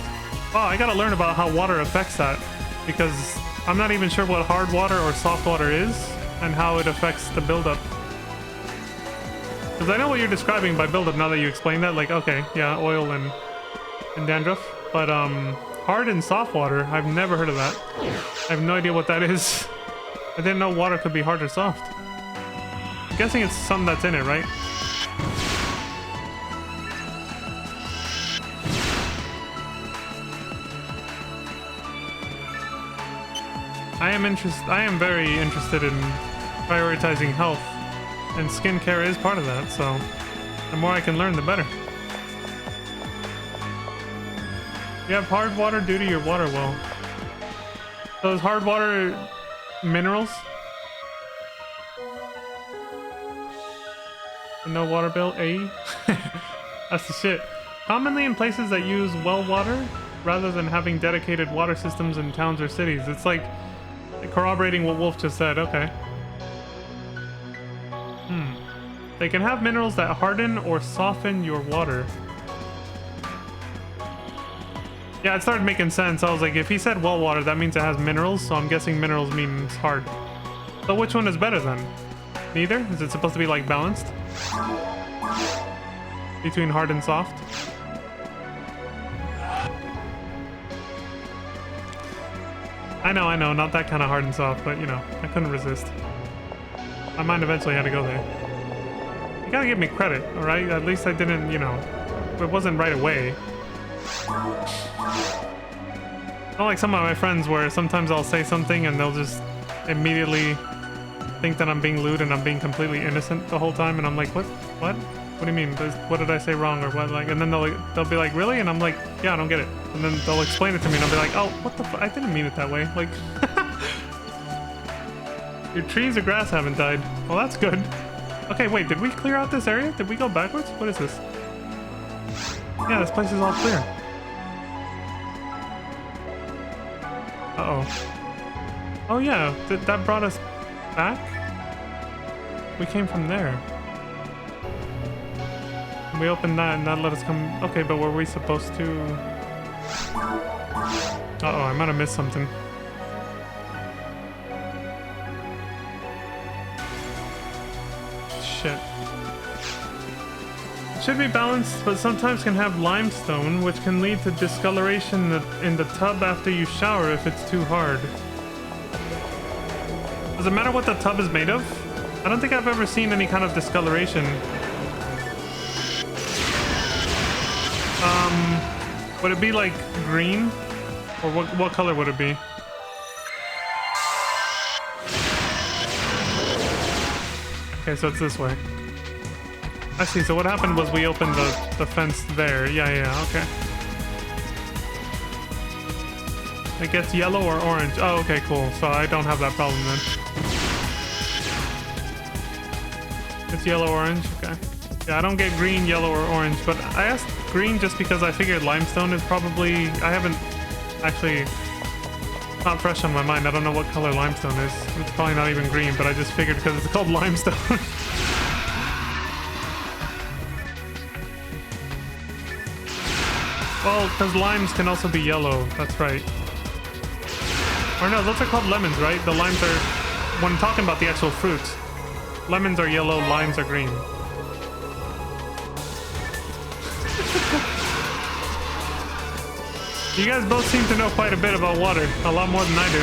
oh, I gotta learn about how water affects that. Because I'm not even sure what hard water or soft water is and how it affects the buildup. Because I know what you're describing by buildup now that you explained that. Like, okay, yeah, oil and dandruff. But hard and soft water, I've never heard of that. I have no idea what that is. I didn't know water could be hard or soft. I'm guessing it's something that's in it, right? I am very interested in prioritizing health, and skincare is part of that, so the more I can learn, the better. You have hard water due to your water well. Those hard water minerals? No water bill, eh? That's the shit. Commonly in places that use well water, rather than having dedicated water systems in towns or cities. It's like corroborating what Wolf just said, okay. They can have minerals that harden or soften your water. Yeah, it started making sense. I was like, if he said well water, that means it has minerals, so I'm guessing minerals means hard. So which one is better then? Neither? Is it supposed to be like balanced? Between hard and soft? I know, not that kind of hard and soft, but you know, I couldn't resist. My mind eventually had to go there. You gotta give me credit, alright? At least I didn't, you know, it wasn't right away. Not like some of my friends where sometimes I'll say something and they'll just immediately think that I'm being lewd and I'm being completely innocent the whole time, and I'm like, what? What do you mean? What did I say wrong or what? Like, and then they'll be like, really? And I'm like, yeah, I don't get it. And then they'll explain it to me and I'll be like, oh, what the I didn't mean it that way. Like, your trees or grass haven't died. Well, that's good. Okay, wait, did we clear out this area? Did we go backwards? What is this? Yeah, this place is all clear. Uh-oh. Oh yeah, that brought us back? We came from there. We opened that and that let us come... Okay, but were we supposed to... Uh-oh, I might have missed something. shit. Should be balanced, but sometimes can have limestone, which can lead to discoloration in the tub after you shower if it's too hard. Does it matter what the tub is made of? I don't think I've ever seen any kind of discoloration. Would it be like green? Or what color would it be? Okay, so it's this way. I see, so what happened was we opened the fence there. Yeah, okay. It gets yellow or orange. Oh, okay, cool. So I don't have that problem then. It's yellow, orange, okay. Yeah, I don't get green, yellow, or orange, but I asked green just because I figured limestone is probably... I haven't actually... Not fresh on my mind. I don't know what color limestone is. It's probably not even green, but I just figured because it's called limestone. Well, because limes can also be yellow. That's right. Or no, those are called lemons, right? The limes are... When talking about the actual fruits, lemons are yellow, limes are green. You guys both seem to know quite a bit about water. A lot more than I do.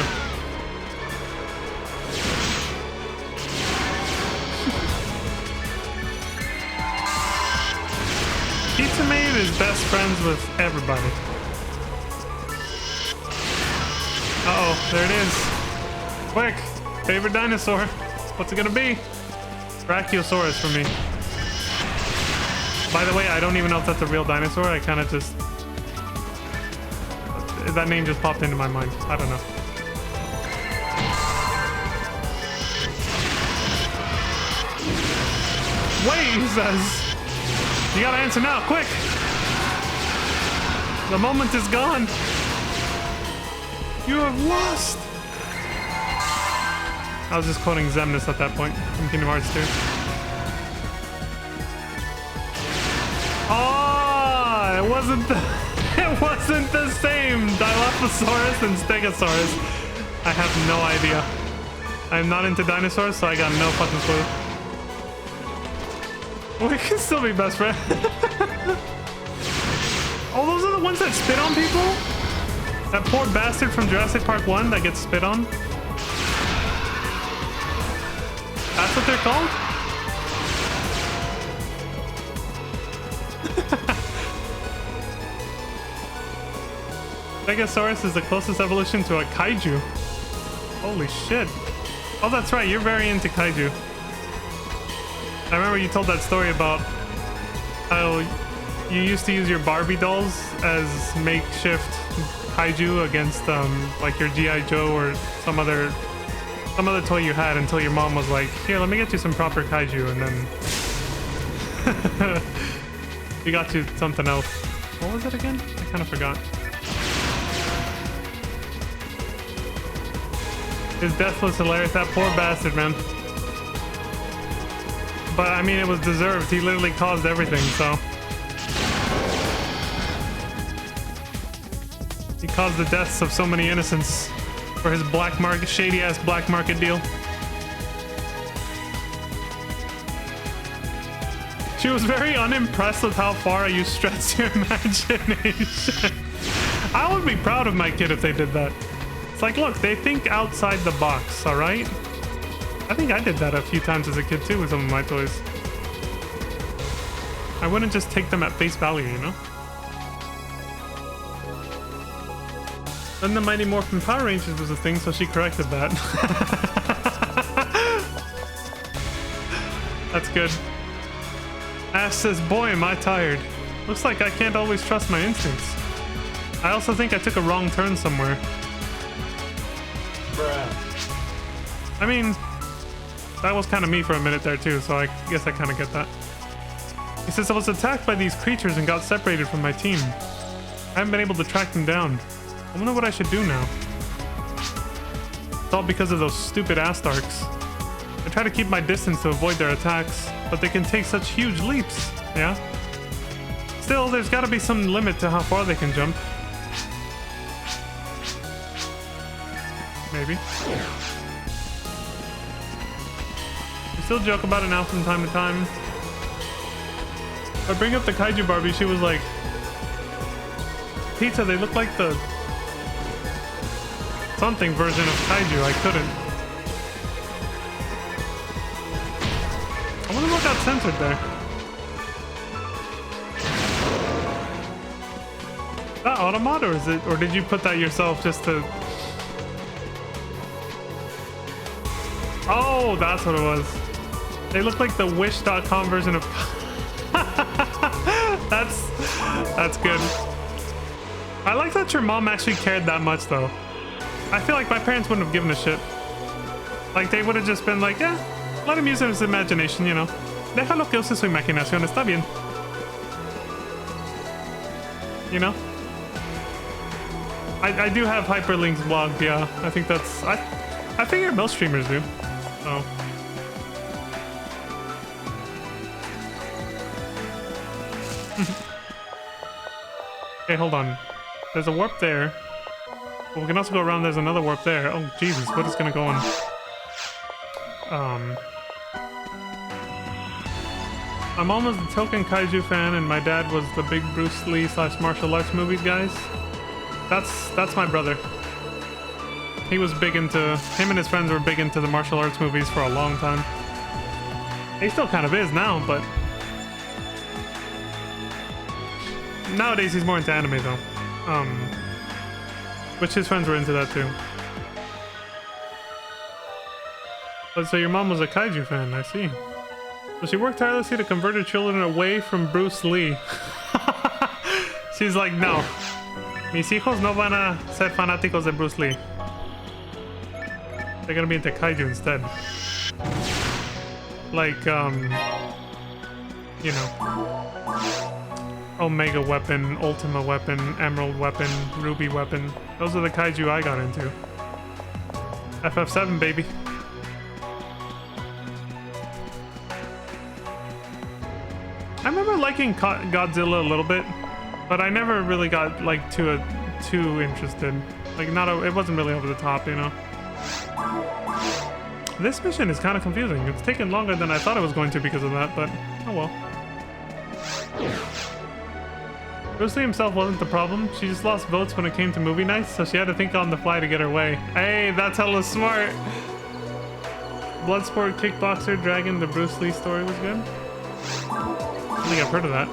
Pizza Maid is best friends with everybody. Uh-oh, there it is. Quick, favorite dinosaur. What's it gonna be? Brachiosaurus for me. By the way, I don't even know if that's a real dinosaur. I kind of just... That name just popped into my mind. I don't know. Wait, he says. You gotta answer now, quick! The moment is gone. You have lost. I was just quoting Xemnas at that point from Kingdom Hearts 2. Oh, it wasn't the same Dilophosaurus and Stegosaurus. I have no idea. I'm not into dinosaurs, so I got no fucking clue. We can still be best friends. Oh, those are the ones that spit on people? That poor bastard from Jurassic Park 1 that gets spit on? That's what they're called? Stegosaurus is the closest evolution to a kaiju. Holy shit. Oh, that's right. You're very into kaiju. I remember you told that story about how you used to use your Barbie dolls as makeshift kaiju against like your G.I. Joe or some other toy you had until your mom was like, here, let me get you some proper kaiju, and then we got you something else. What was it again? I kind of forgot. His death was hilarious. That poor bastard, man. But I mean, it was deserved. He literally caused everything, so. He caused the deaths of so many innocents for his black market, shady ass black market deal. She was very unimpressed with how far you stretched your imagination. I would be proud of my kid if they did that. It's like, look, they think outside the box, all right? I think I did that a few times as a kid too with some of my toys. I wouldn't just take them at face value, you know? Then the Mighty Morphin Power Rangers was a thing, so she corrected that. That's good. Ash says, boy, am I tired. Looks like I can't always trust my instincts. I also think I took a wrong turn somewhere. I mean, that was kind of me for a minute there too, so I guess I kind of get that. He says, I was attacked by these creatures and got separated from my team. I haven't been able to track them down. I wonder what I should do now. It's all because of those stupid Astarks. I try to keep my distance to avoid their attacks, but they can take such huge leaps, yeah? Still, there's gotta be some limit to how far they can jump. Maybe. still joke about it now from time to time. I bring up the kaiju Barbie, she was like, Pizza, they look like the something version of kaiju. I couldn't. I wonder what got censored there. Is that Automat, or is it, or did you put that yourself just to... Oh, that's what it was. They look like the Wish.com version of... That's good. I like that your mom actually cared that much, though. I feel like my parents wouldn't have given a shit. Like, they would have just been like, yeah, let him use his imagination, you know. Déjalo que use su imaginación, está bien. You know? I do have Hyperlink's blog, yeah. I think that's... I figure most streamers do. So... Okay, hold on. There's a warp there. But we can also go around. There's another warp there. Oh, Jesus. What is going to go on? My mom was the token kaiju fan, and my dad was the big Bruce Lee / martial arts movies guys. That's my brother. He was big into... Him and his friends were big into the martial arts movies for a long time. He still kind of is now, but... Nowadays he's more into anime though. Which his friends were into that too. But so your mom was a kaiju fan, I see. So she worked tirelessly to convert her children away from Bruce Lee. She's like, no. Mis hijos no van a ser fanáticos de Bruce Lee. They're gonna be into kaiju instead. Like, you know. Omega weapon, Ultima weapon, Emerald weapon, Ruby weapon. Those are the kaiju I got into. FF7, baby. I remember liking Godzilla a little bit, but I never really got like too interested. Like it wasn't really over the top, you know. This mission is kind of confusing. It's taken longer than I thought it was going to because of that, but oh well. Bruce Lee himself wasn't the problem. She just lost votes when it came to movie nights, so she had to think on the fly to get her way. Hey, that's hella smart. Bloodsport, Kickboxer, Dragon, the Bruce Lee story was good. I think I've heard of that.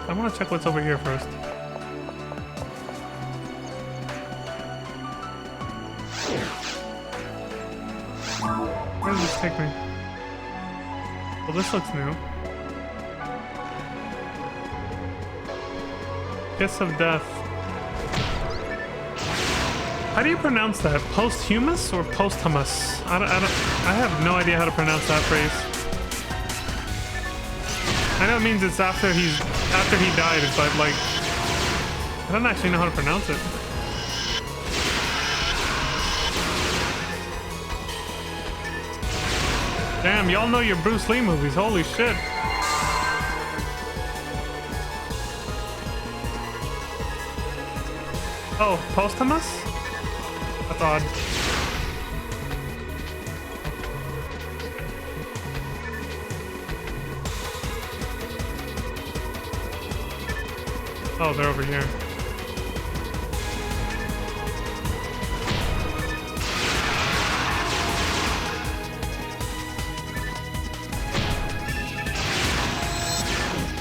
I want to check what's over here first. Where does this take me? Well, this looks new. Kiss of Death. How do you pronounce that? Posthumous or posthumous? I have no idea how to pronounce that phrase. I know it means it's after he died, but like I don't actually know how to pronounce it. Damn, y'all know your Bruce Lee movies. Holy shit. Oh, posthumous? That's odd. Oh, they're over here.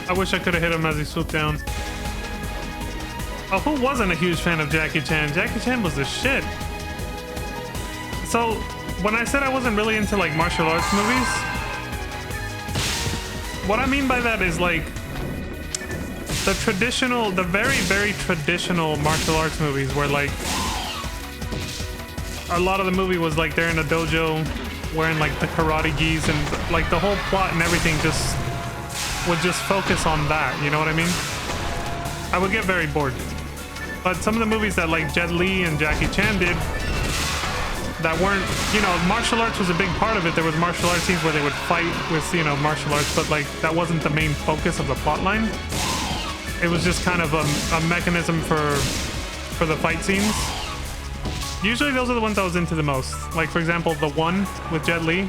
I wish I could have hit him as he swooped down. Oh, who wasn't a huge fan of Jackie Chan? Jackie Chan was the shit. So, when I said I wasn't really into like martial arts movies, what I mean by that is like the traditional, the very, very traditional martial arts movies where like a lot of the movie was like they're in a dojo wearing like the karate gis and like the whole plot and everything just would just focus on that, you know what I mean? I would get very bored. But some of the movies that like Jet Li and Jackie Chan did that weren't, you know, martial arts was a big part of it. There was martial arts scenes where they would fight with, you know, martial arts, but like that wasn't the main focus of the plot line. it was just kind of a mechanism for the fight scenes. Usually those are the ones I was into the most. Like, for example, the one with Jet Li.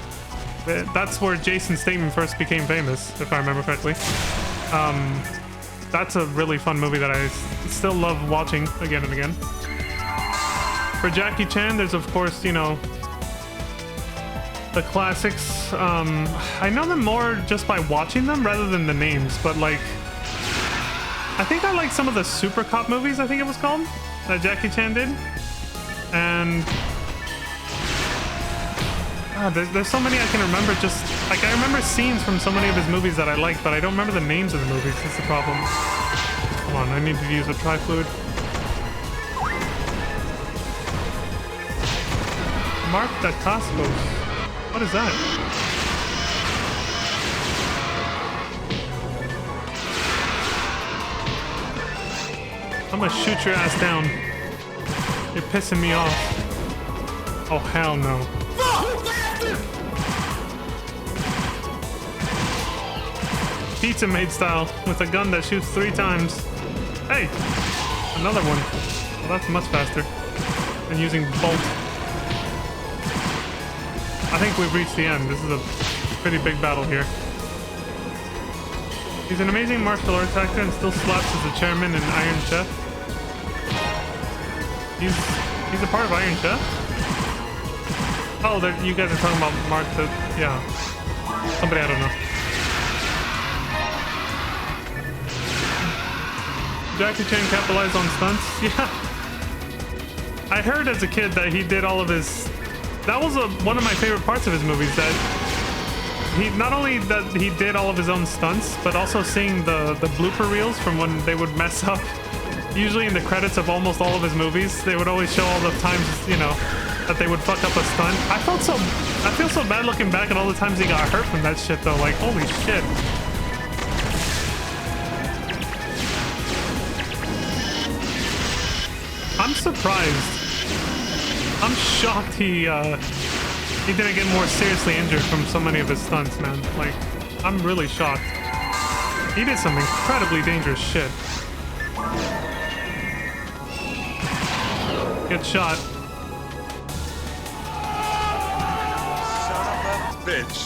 That's where Jason Statham first became famous, if I remember correctly. That's a really fun movie that I still love watching again and again. For Jackie Chan, there's of course, you know, the classics. I know them more just by watching them rather than the names, but like, I think I like some of the Super Cop movies, I think it was called, that Jackie Chan did. And there's so many I can remember. Just like, I remember scenes from so many of his movies that I like, but I don't remember the names of the movies. That's the problem. Come on, I need to use a tri-fluid. Mark Dacascos. What is that? I'm gonna shoot your ass down. You're pissing me off. Oh, hell no. Pizza Maid style with a gun that shoots 3 times. Hey, another one. Well, that's much faster than using Bolt. I think we've reached the end. This is a pretty big battle here. He's an amazing martial arts actor and still slaps as the chairman in Iron Chef. He's a part of Iron Chef? Oh, you guys are talking about Mark the... yeah. Somebody I don't know. Jackie Chan capitalized on stunts? Yeah. I heard as a kid that he did all of his... That was one of my favorite parts of his movies, that he... Not only that he did all of his own stunts, but also seeing the blooper reels from when they would mess up. Usually in the credits of almost all of his movies, they would always show all the times, you know, that they would fuck up a stunt. I feel so bad looking back at all the times he got hurt from that shit though. Like, holy shit. I'm surprised. I'm shocked he didn't get more seriously injured from so many of his stunts, man. Like, I'm really shocked. He did some incredibly dangerous shit. Get shot. Son of a bitch.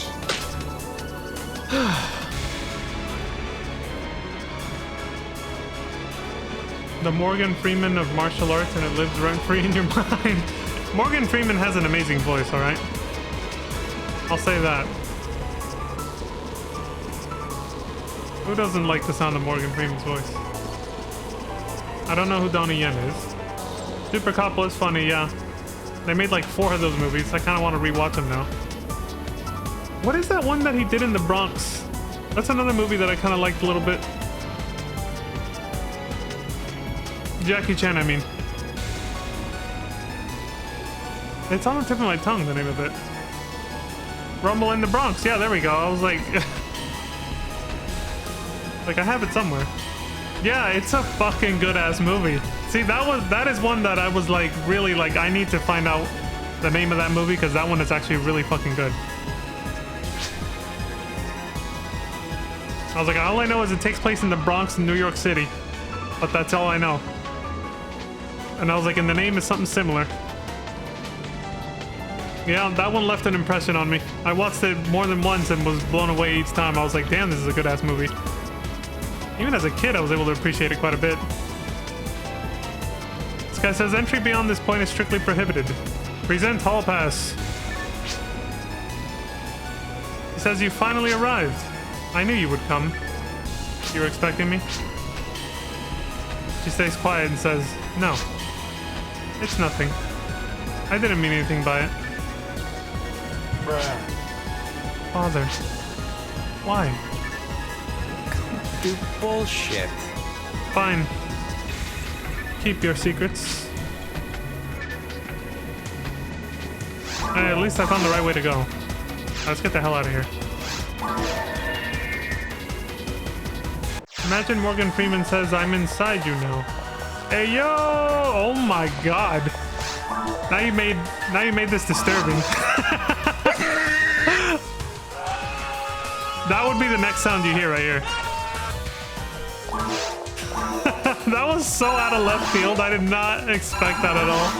The Morgan Freeman of martial arts, and it lives rent-free in your mind. Morgan Freeman has an amazing voice, alright? I'll say that. Who doesn't like the sound of Morgan Freeman's voice? I don't know who Donnie Yen is. Super Cop was funny, yeah. They made like 4 of those movies. I kind of want to rewatch them now. What is that one that he did in the Bronx? That's another movie that I kind of liked a little bit. Jackie Chan, I mean. It's on the tip of my tongue, the name of it. Rumble in the Bronx. Yeah, there we go. I was like... like, I have it somewhere. Yeah, it's a fucking good-ass movie. See, that is one that I was like, really like, I need to find out the name of that movie, because that one is actually really fucking good. I was like, all I know is it takes place in the Bronx in New York City. But that's all I know. And I was like, and the name is something similar. Yeah, that one left an impression on me. I watched it more than once and was blown away each time. I was like, damn, this is a good-ass movie. Even as a kid, I was able to appreciate it quite a bit. This guy says, entry beyond this point is strictly prohibited. Present hall pass. He says, you finally arrived. I knew you would come. You were expecting me? She stays quiet and says, no. It's nothing. I didn't mean anything by it. Bruh. Father. Why? Do bullshit. Fine. Keep your secrets. At least I found the right way to go. Let's get the hell out of here. Imagine Morgan Freeman says, I'm inside you now. Hey, yo! Oh my god. Now you made this disturbing. That would be the next sound you hear right here. That was so out of left field. I did not expect that at all.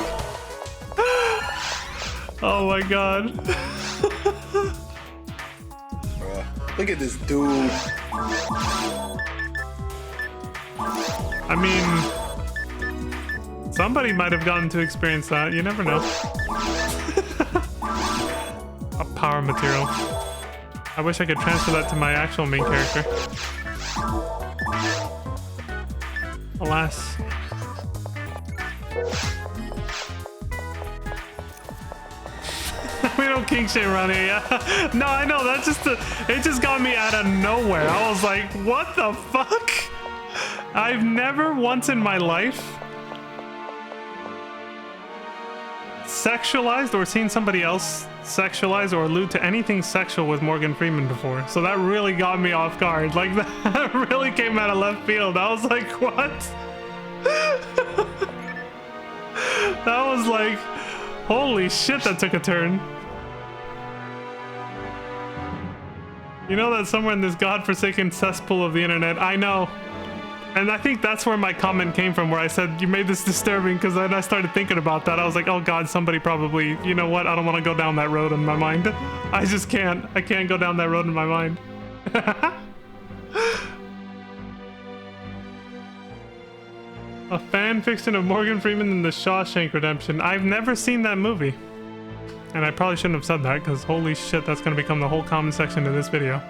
Oh my god. Look at this dude. I mean, somebody might have gotten to experience that. You never know. A power material. I wish I could transfer that to my actual main character. Alas. We don't king shame around here, yeah. No, I know, that's just it just got me out of nowhere. I was like, what the fuck? I've never once in my life sexualized or seen somebody else sexualize or allude to anything sexual with Morgan Freeman before. So that really got me off guard. Like, that really came out of left field. I was like, what? That was like, holy shit, that took a turn. You know that somewhere in this godforsaken cesspool of the internet, I know. And I think that's where my comment came from, where I said, you made this disturbing, because then I started thinking about that. I was like, oh god, somebody probably, you know what? I don't want to go down that road in my mind. I just can't. I can't go down that road in my mind. A fan fiction of Morgan Freeman in The Shawshank Redemption. I've never seen that movie. And I probably shouldn't have said that, because holy shit, that's going to become the whole comment section of this video.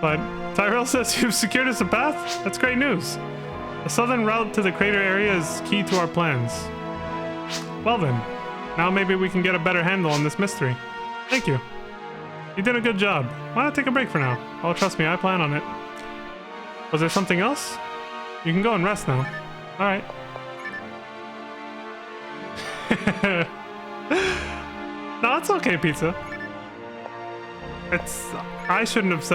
But Tyrell says you've secured us a path? That's great news. The southern route to the crater area is key to our plans. Well then, now maybe we can get a better handle on this mystery. Thank you. You did a good job. Why not take a break for now? Oh, trust me, I plan on it. Was there something else? You can go and rest now. Alright. No, it's okay, pizza. I shouldn't have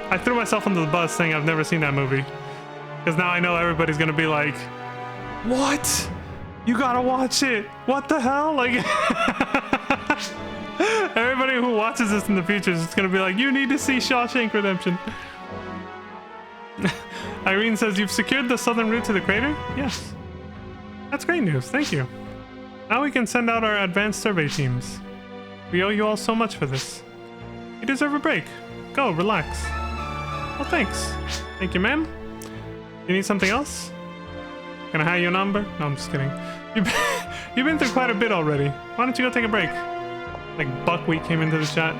I threw myself under the bus saying I've never seen that movie. Because now I know everybody's gonna be like, what? You gotta watch it. What the hell? Like, everybody who watches this in the future is just gonna be like, you need to see Shawshank Redemption. Irene says, you've secured the southern route to the crater? Yes. That's great news, thank you. Now we can send out our advanced survey teams. We owe you all so much for this. You deserve a break. Go, relax. Well, thanks. Thank you, ma'am. You need something else? Can I have your number? No, I'm just kidding. You've been through quite a bit already. Why don't you go take a break? Like Buckwheat came into the chat.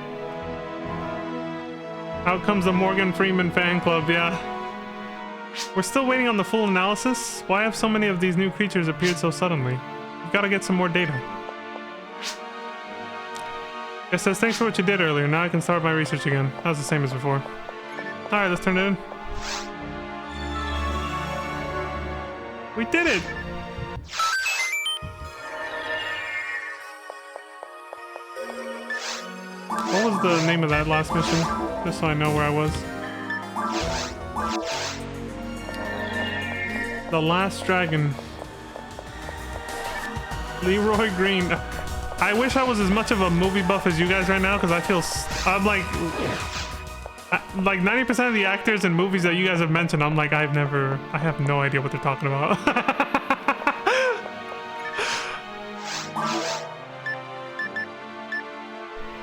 Out comes the Morgan Freeman fan club, yeah. We're still waiting on the full analysis. Why have so many of these new creatures appeared so suddenly? We've got to get some more data. It says, thanks for what you did earlier. Now I can start my research again. That was the same as before. Alright, let's turn it in. We did it! What was the name of that last mission? Just so I know where I was. The Last Dragon. Leroy Green. I wish I was as much of a movie buff as you guys right now, because I feel I'm like 90% of the actors in movies that you guys have mentioned, I'm like, I have no idea what they're talking about.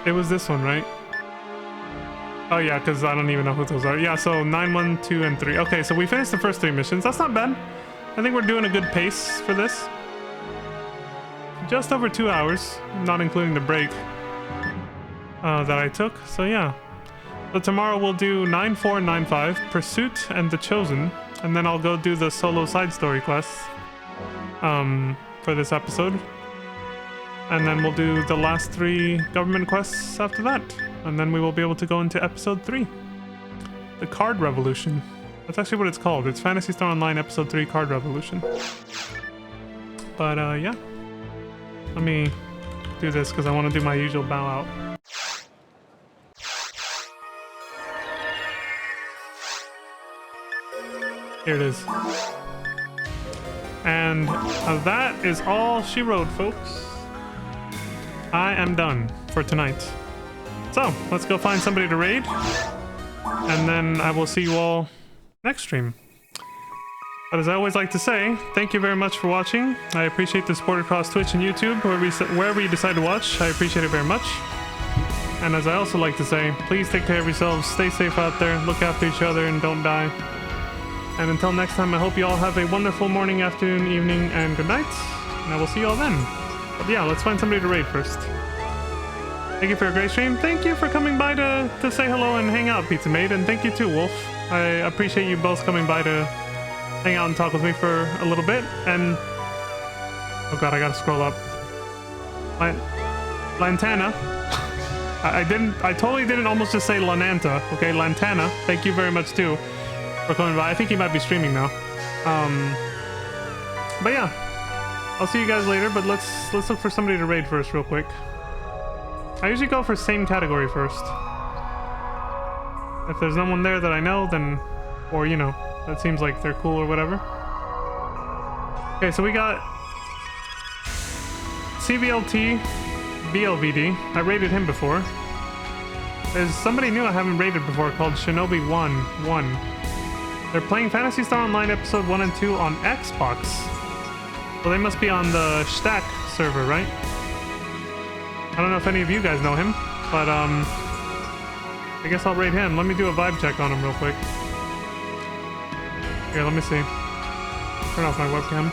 It was this one, right? Oh yeah, because I don't even know who those are. Yeah, so 9, 1, 2, and 3. Okay, so we finished the first 3 missions. That's not bad. I think we're doing a good pace for this. Just over 2 hours, not including the break that I took. So yeah. So tomorrow we'll do 9, 4, and 9, 5, Pursuit and The Chosen, and then I'll go do the solo side story quests for this episode. And then we'll do the last 3 government quests after that. And then we will be able to go into episode 3. The Card Revolution. That's actually what it's called. It's Phantasy Star Online episode 3 Card Revolution. But yeah. Let me do this because I want to do my usual bow out. Here it is. And that is all she wrote, folks. I am done for tonight. So, let's go find somebody to raid. And then I will see you all next stream. But as I always like to say, thank you very much for watching. I appreciate the support across Twitch and YouTube, wherever you decide to watch. I appreciate it very much. And as I also like to say, please take care of yourselves, stay safe out there, look after each other, and don't die. And until next time, I hope you all have a wonderful morning, afternoon, evening, and good night. And I will see you all then. But yeah, let's find somebody to raid first. Thank you for a great stream. Thank you for coming by to say hello and hang out, Pizza Maid. And thank you too, Wolf. I appreciate you both coming by to hang out and talk with me for a little bit. And oh god, I gotta scroll up. Lantana. I totally didn't almost just say Lananta. Okay, Lantana. Thank you very much too for coming by. I think he might be streaming now. But yeah, I'll see you guys later. But let's look for somebody to raid first, real quick. I usually go for same category first. If there's no one there that I know, then, or you know, that seems like they're cool or whatever. Okay, so we got CBLT, BLVD. I rated him before. There's somebody new I haven't rated before called Shinobi1. They're playing Phantasy Star Online episode 1 and 2 on Xbox. So they must be on the Stack server, right? I don't know if any of you guys know him, but I guess I'll rate him. Let me do a vibe check on him real quick. Here, let me see. Turn off my webcam.